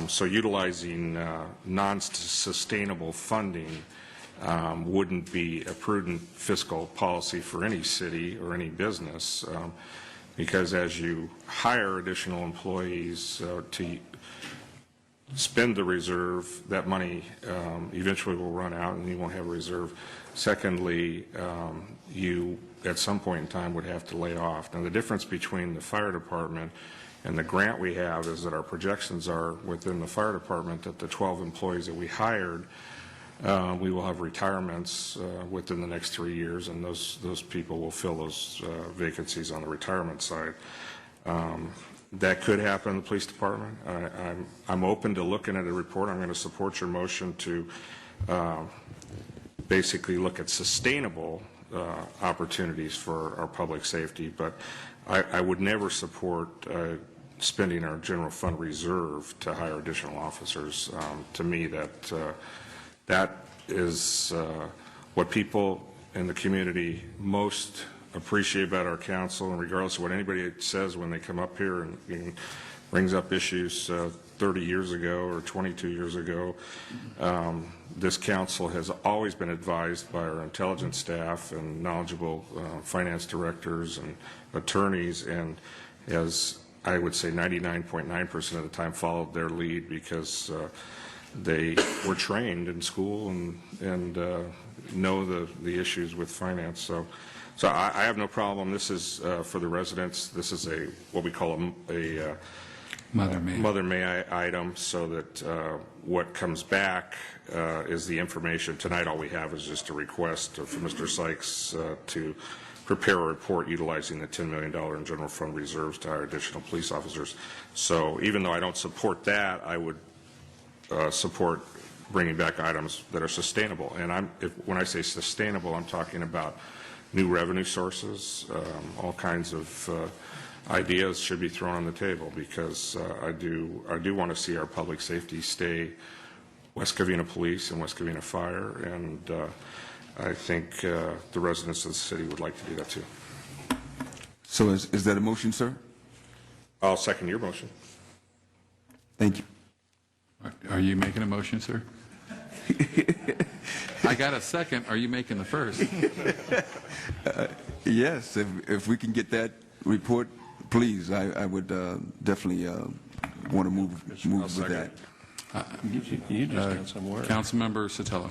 So utilizing non-sustainable funding wouldn't be a prudent fiscal policy for any city or any business, because as you hire additional employees to spend the reserve, that money eventually will run out and you won't have a reserve. Secondly, you at some point in time would have to lay off. Now, the difference between the fire department and the grant we have is that our projections are within the fire department that the 12 employees that we hired, we will have retirements within the next 3 years, and those people will fill those vacancies on the retirement side. That could happen in the police department. I'm open to looking at a report. I'm going to support your motion to basically look at sustainable opportunities for our public safety, but I would never support spending our general fund reserve to hire additional officers. To me, that is what people in the community most appreciate about our council, and regardless of what anybody says when they come up here and brings up issues 30 years ago or 22 years ago, this council has always been advised by our intelligence staff and knowledgeable finance directors and attorneys, and as I would say 99.9% of the time followed their lead because they were trained in school and know the issues with finance. So I have no problem. This is for the residents. This is what we call a Mother May item, so that what comes back is the information. Tonight all we have is just a request from Mr. Sykes to prepare a report utilizing the $10 million in general fund reserves to hire additional police officers. So even though I don't support that, I would support bringing back items that are sustainable. And when I say sustainable, I'm talking about new revenue sources, all kinds of ideas should be thrown on the table, because I do want to see our public safety stay West Covina Police and West Covina Fire, and I think the residents of the city would like to do that too. So is that a motion, sir? I'll second your motion. Thank you. Are you making a motion, sir? I got a second. Are you making the first? Yes, if we can get that report, please. I would definitely want to move with that. You just got some work. Councilmember Sotelo.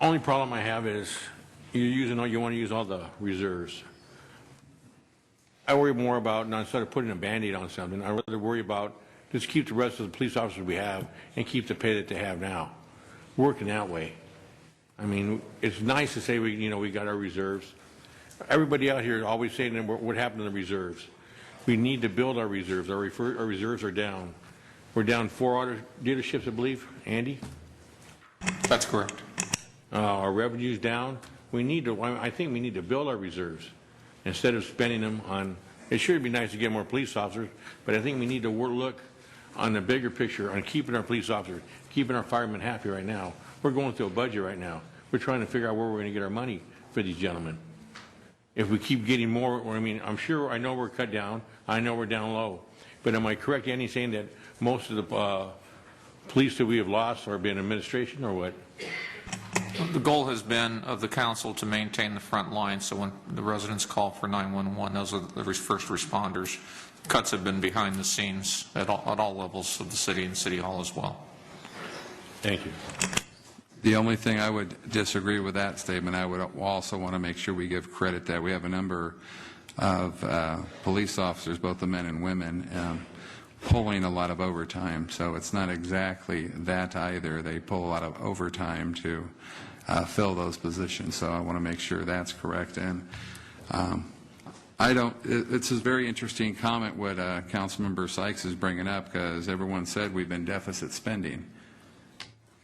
Only problem I have is you want to use all the reserves. I worry more about, now instead of putting a Band-Aid on something, I rather worry about just keep the rest of the police officers we have and keep the pay that they have now. Working that way. I mean, it's nice to say we got our reserves. Everybody out here is always saying what happened to the reserves. We need to build our reserves. Our reserves are down. We're down 4 auto dealerships, I believe. Andy? That's correct. Our revenue's down. I think we need to build our reserves instead of spending them on. It sure would be nice to get more police officers, but I think we need to look on the bigger picture on keeping our police officers, keeping our firemen happy right now. We're going through a budget right now. We're trying to figure out where we're going to get our money for these gentlemen. If we keep getting more, I know we're cut down. I know we're down low. But am I correct, Andy, saying that most of the police that we have lost are being administration, or what? The goal has been of the council to maintain the front line, so when the residents call for 911, those are the first responders. Cuts have been behind the scenes at all levels of the city and City Hall as well. Thank you. The only thing I would disagree with that statement, I would also want to make sure we give credit that we have a number of police officers, both the men and women, pulling a lot of overtime. So it's not exactly that either. They pull a lot of overtime to fill those positions. So I want to make sure that's correct. And it's a very interesting comment what Councilmember Sykes is bringing up, because everyone said we've been deficit spending.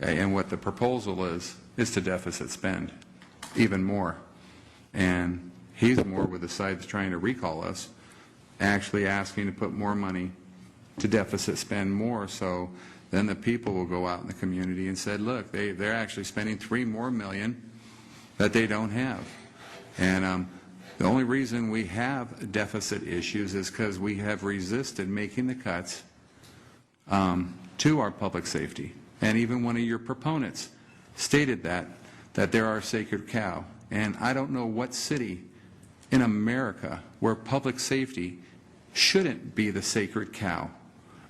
Okay, and what the proposal is to deficit spend even more. And he's more with the side that's trying to recall us, actually asking to put more money to deficit spend more, so then the people will go out in the community and said, look, they're actually spending $3 million more that they don't have. And the only reason we have deficit issues is because we have resisted making the cuts to our public safety. And even one of your proponents stated that they're our sacred cow. And I don't know what city in America where public safety shouldn't be the sacred cow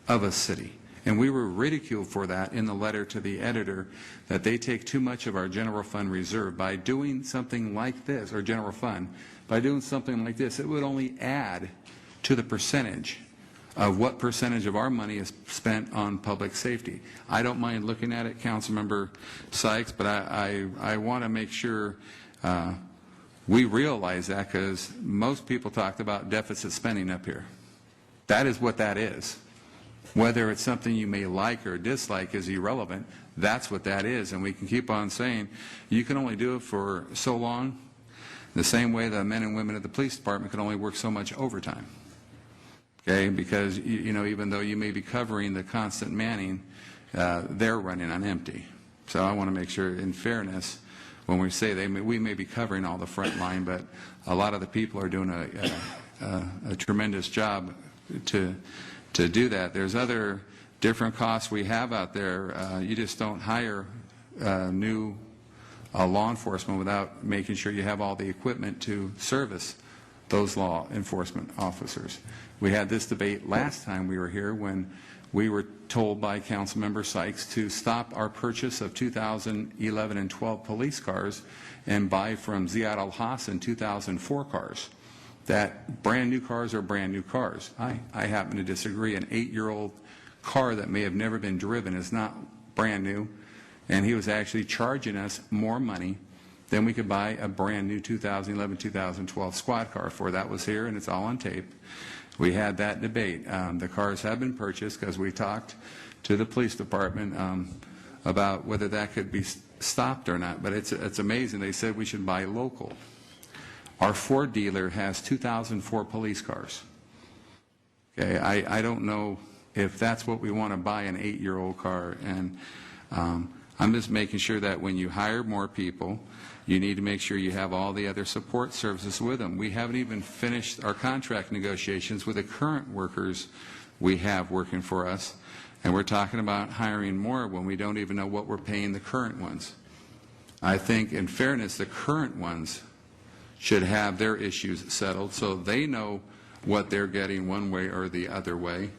of a city. And we were ridiculed for that in the letter to the editor, that they take too much of our general fund reserve. By doing something like this, or general fund, by doing something like this, it would only add to the percentage of what percentage of our money is spent on public safety. I don't mind looking at it, Councilmember Sykes, but I want to make sure we realize that, because most people talked about deficit spending up here. That is what that is. Whether it's something you may like or dislike is irrelevant. That's what that is. And we can keep on saying you can only do it for so long, the same way the men and women at the police department can only work so much overtime. Okay, because you know, even though you may be covering the constant manning, they're running on empty. So I want to make sure, in fairness, when we say we may be covering all the front line, but a lot of the people are doing a tremendous job to do that. There's other different costs we have out there. You just don't hire new law enforcement without making sure you have all the equipment to service those law enforcement officers. We had this debate last time we were here when we were told by Councilmember Sykes to stop our purchase of 2011 and 12 police cars and buy from Ziad Al-Hassan 2004 cars. That brand new cars are brand new cars. I happen to disagree. An 8-year-old car that may have never been driven is not brand new, and he was actually charging us more money than we could buy a brand new 2011, 2012 squad car for. That was here, and it's all on tape. We had that debate. The cars have been purchased because we talked to the police department about whether that could be stopped or not. But it's amazing. They said we should buy local. Our Ford dealer has 2004 police cars. Okay, I don't know if that's what we want to buy, an 8-year-old car. And I'm just making sure that when you hire more people, you need to make sure you have all the other support services with them. We haven't even finished our contract negotiations with the current workers we have working for us, and we're talking about hiring more when we don't even know what we're paying the current ones. I think, in fairness, the current ones should have their issues settled so they know what they're getting one way or the other way.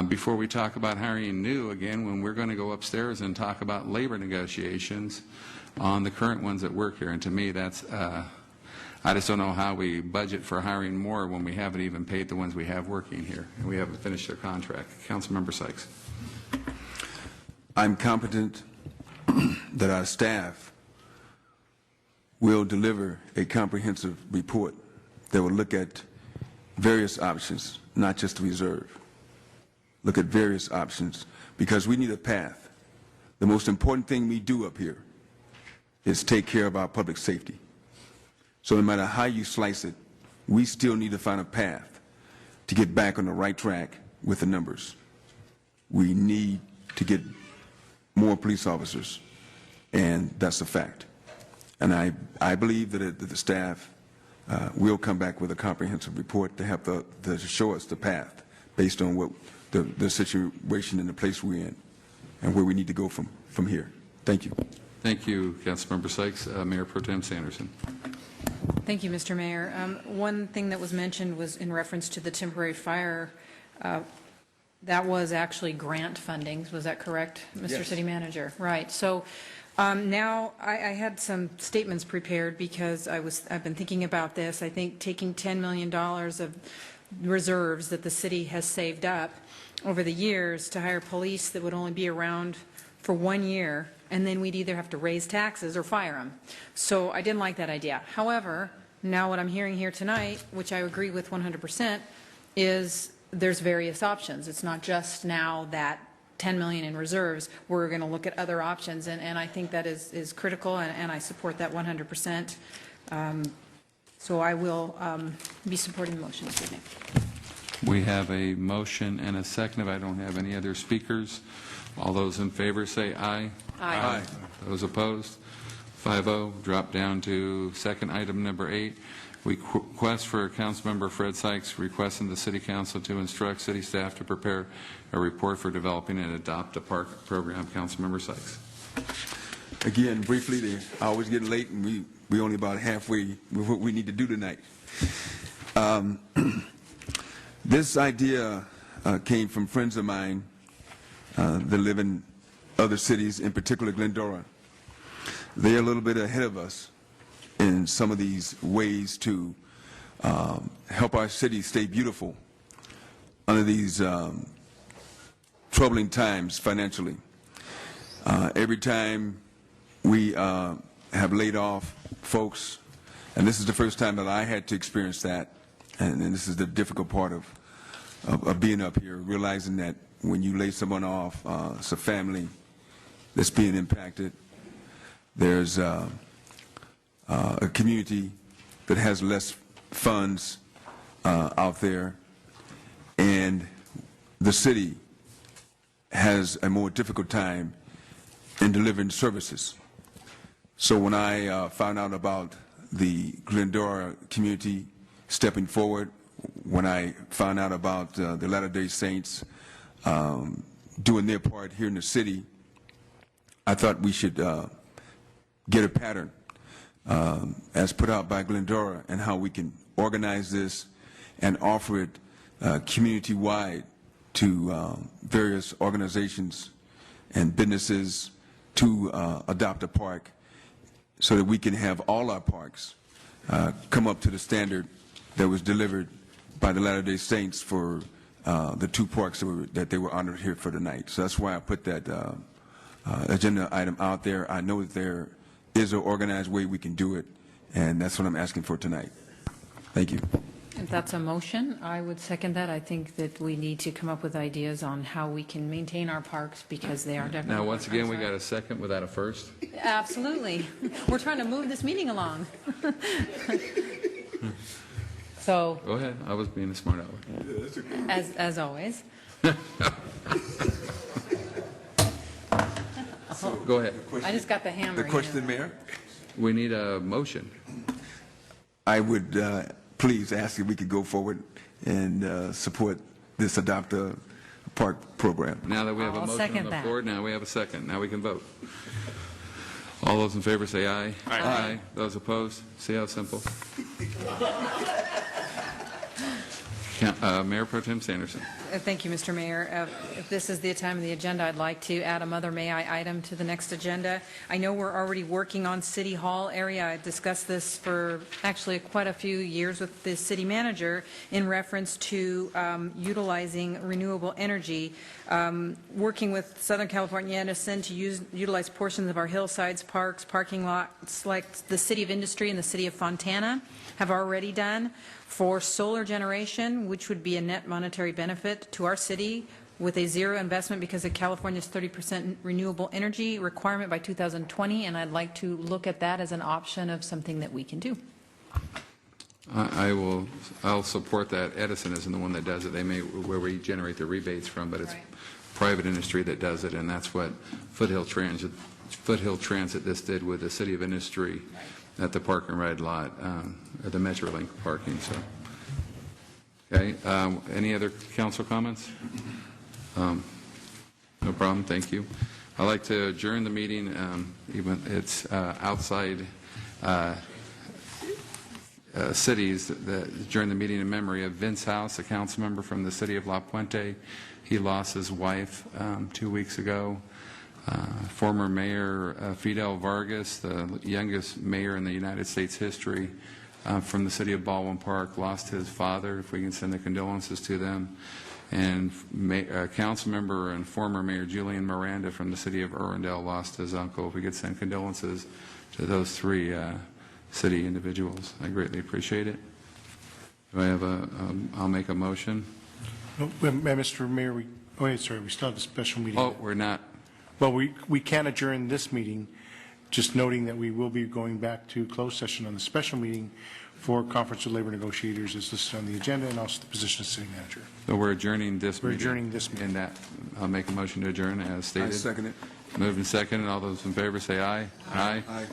Before we talk about hiring new, again, when we're going to go upstairs and talk about labor negotiations on the current ones that work here. And to me, that's, I just don't know how we budget for hiring more when we haven't even paid the ones we have working here, and we haven't finished their contract. Councilmember Sykes. I'm confident that our staff will deliver a comprehensive report that will look at various options, not just the reserve. Look at various options, because we need a path. The most important thing we do up here is take care of our public safety. So no matter how you slice it, we still need to find a path to get back on the right track with the numbers. We need to get more police officers, and that's a fact. And I believe that the staff will come back with a comprehensive report to help to show us the path based on what the situation and the place we're in and where we need to go from here. Thank you. Thank you, Councilmember Sykes. Mayor Pro Tem Sanderson. Thank you, Mr. Mayor. One thing that was mentioned was in reference to the temporary fire. That was actually grant funding. Was that correct, Mr. Yes. City Manager? Right. So now I had some statements prepared because I've been thinking about this. I think taking $10 million of reserves that the city has saved up over the years to hire police that would only be around for 1 year, and then we'd either have to raise taxes or fire them. So I didn't like that idea. However, now what I'm hearing here tonight, which I agree with 100%, is there's various options. It's not just now that $10 million in reserves. We're going to look at other options, and I think that is critical, and I support that 100%. So I will be supporting the motion this evening. We have a motion and a second. If I don't have any other speakers, all those in favor say aye. Aye. Those opposed? 5-0. Drop down to second item number 8. Request for Councilmember Fred Sykes requesting the City Council to instruct city staff to prepare a report for developing and adopt a park program. Councilmember Sykes. Again, briefly, they always get late, and we only about halfway with what we need to do tonight. This idea came from friends of mine that live in other cities, in particular Glendora. They're a little bit ahead of us in some of these ways to help our city stay beautiful under these troubling times financially. Every time we have laid off folks, and this is the first time that I had to experience that, and this is the difficult part of being up here, realizing that when you lay someone off, it's a family that's being impacted. There's a community that has less funds out there, and the city has a more difficult time in delivering services. So when I found out about the Glendora community stepping forward, when I found out about the Latter-day Saints doing their part here in the city, I thought we should get a pattern as put out by Glendora and how we can organize this and offer it community-wide to various organizations and businesses to adopt a park so that we can have all our parks come up to the standard that was delivered by the Latter-day Saints for the two parks that they were honored here for tonight. So that's why I put that agenda item out there. I know that there is an organized way we can do it, and that's what I'm asking for tonight. Thank you. If that's a motion, I would second that. I think that we need to come up with ideas on how we can maintain our parks because they are definitely. Now, once again, we got a second without a first. Absolutely. We're trying to move this meeting along. So. Go ahead. I was being a smart aleck. As always. Go ahead. I just got the hammer. The question, Mayor? We need a motion. I would please ask if we could go forward and support this Adopt a Park program. Now that we have a motion on the floor, now we have a second. Now we can vote. All those in favor say aye. Aye. Aye. Those opposed? See how simple? Mayor Pro Tem Sanderson. Thank you, Mr. Mayor. If this is the time of the agenda, I'd like to add a Mother May I item to the next agenda. I know we're already working on City Hall area. I discussed this for actually quite a few years with the city manager in reference to utilizing renewable energy, working with Southern California Edison to utilize portions of our hillsides, parks, parking lots like the City of Industry and the City of Fontana have already done for solar generation, which would be a net monetary benefit to our city with a zero investment because of California's 30% renewable energy requirement by 2020, and I'd like to look at that as an option of something that we can do. I'll support that. Edison isn't the one that does it. They may where we generate the rebates from, but it's private industry that does it, and that's what Foothill Transit just did with the City of Industry at the park and ride lot, at the Metrolink parking. So, okay. Any other council comments? No problem. Thank you. I'd like to adjourn the meeting. Even it's outside cities that adjourn the meeting in memory of Vince House, a council member from the city of La Puente. He lost his wife 2 weeks ago. Former Mayor Fidel Vargas, the youngest mayor in the United States history, from the city of Baldwin Park, lost his father, if we can send the condolences to them. And council member and former Mayor Julian Miranda from the city of Irwindale lost his uncle. If we could send condolences to those three city individuals, I greatly appreciate it. Do I have I'll make a motion. Oh, Mr. Mayor, we still have a special meeting. Oh, we're not. Well, we can adjourn this meeting, just noting that we will be going back to closed session on the special meeting for conference with labor negotiators as listed on the agenda and also the position of city manager. So we're adjourning this meeting. We're adjourning this meeting. And that, I'll make a motion to adjourn as stated. I second it. Moved and seconded. All those in favor say aye. Aye.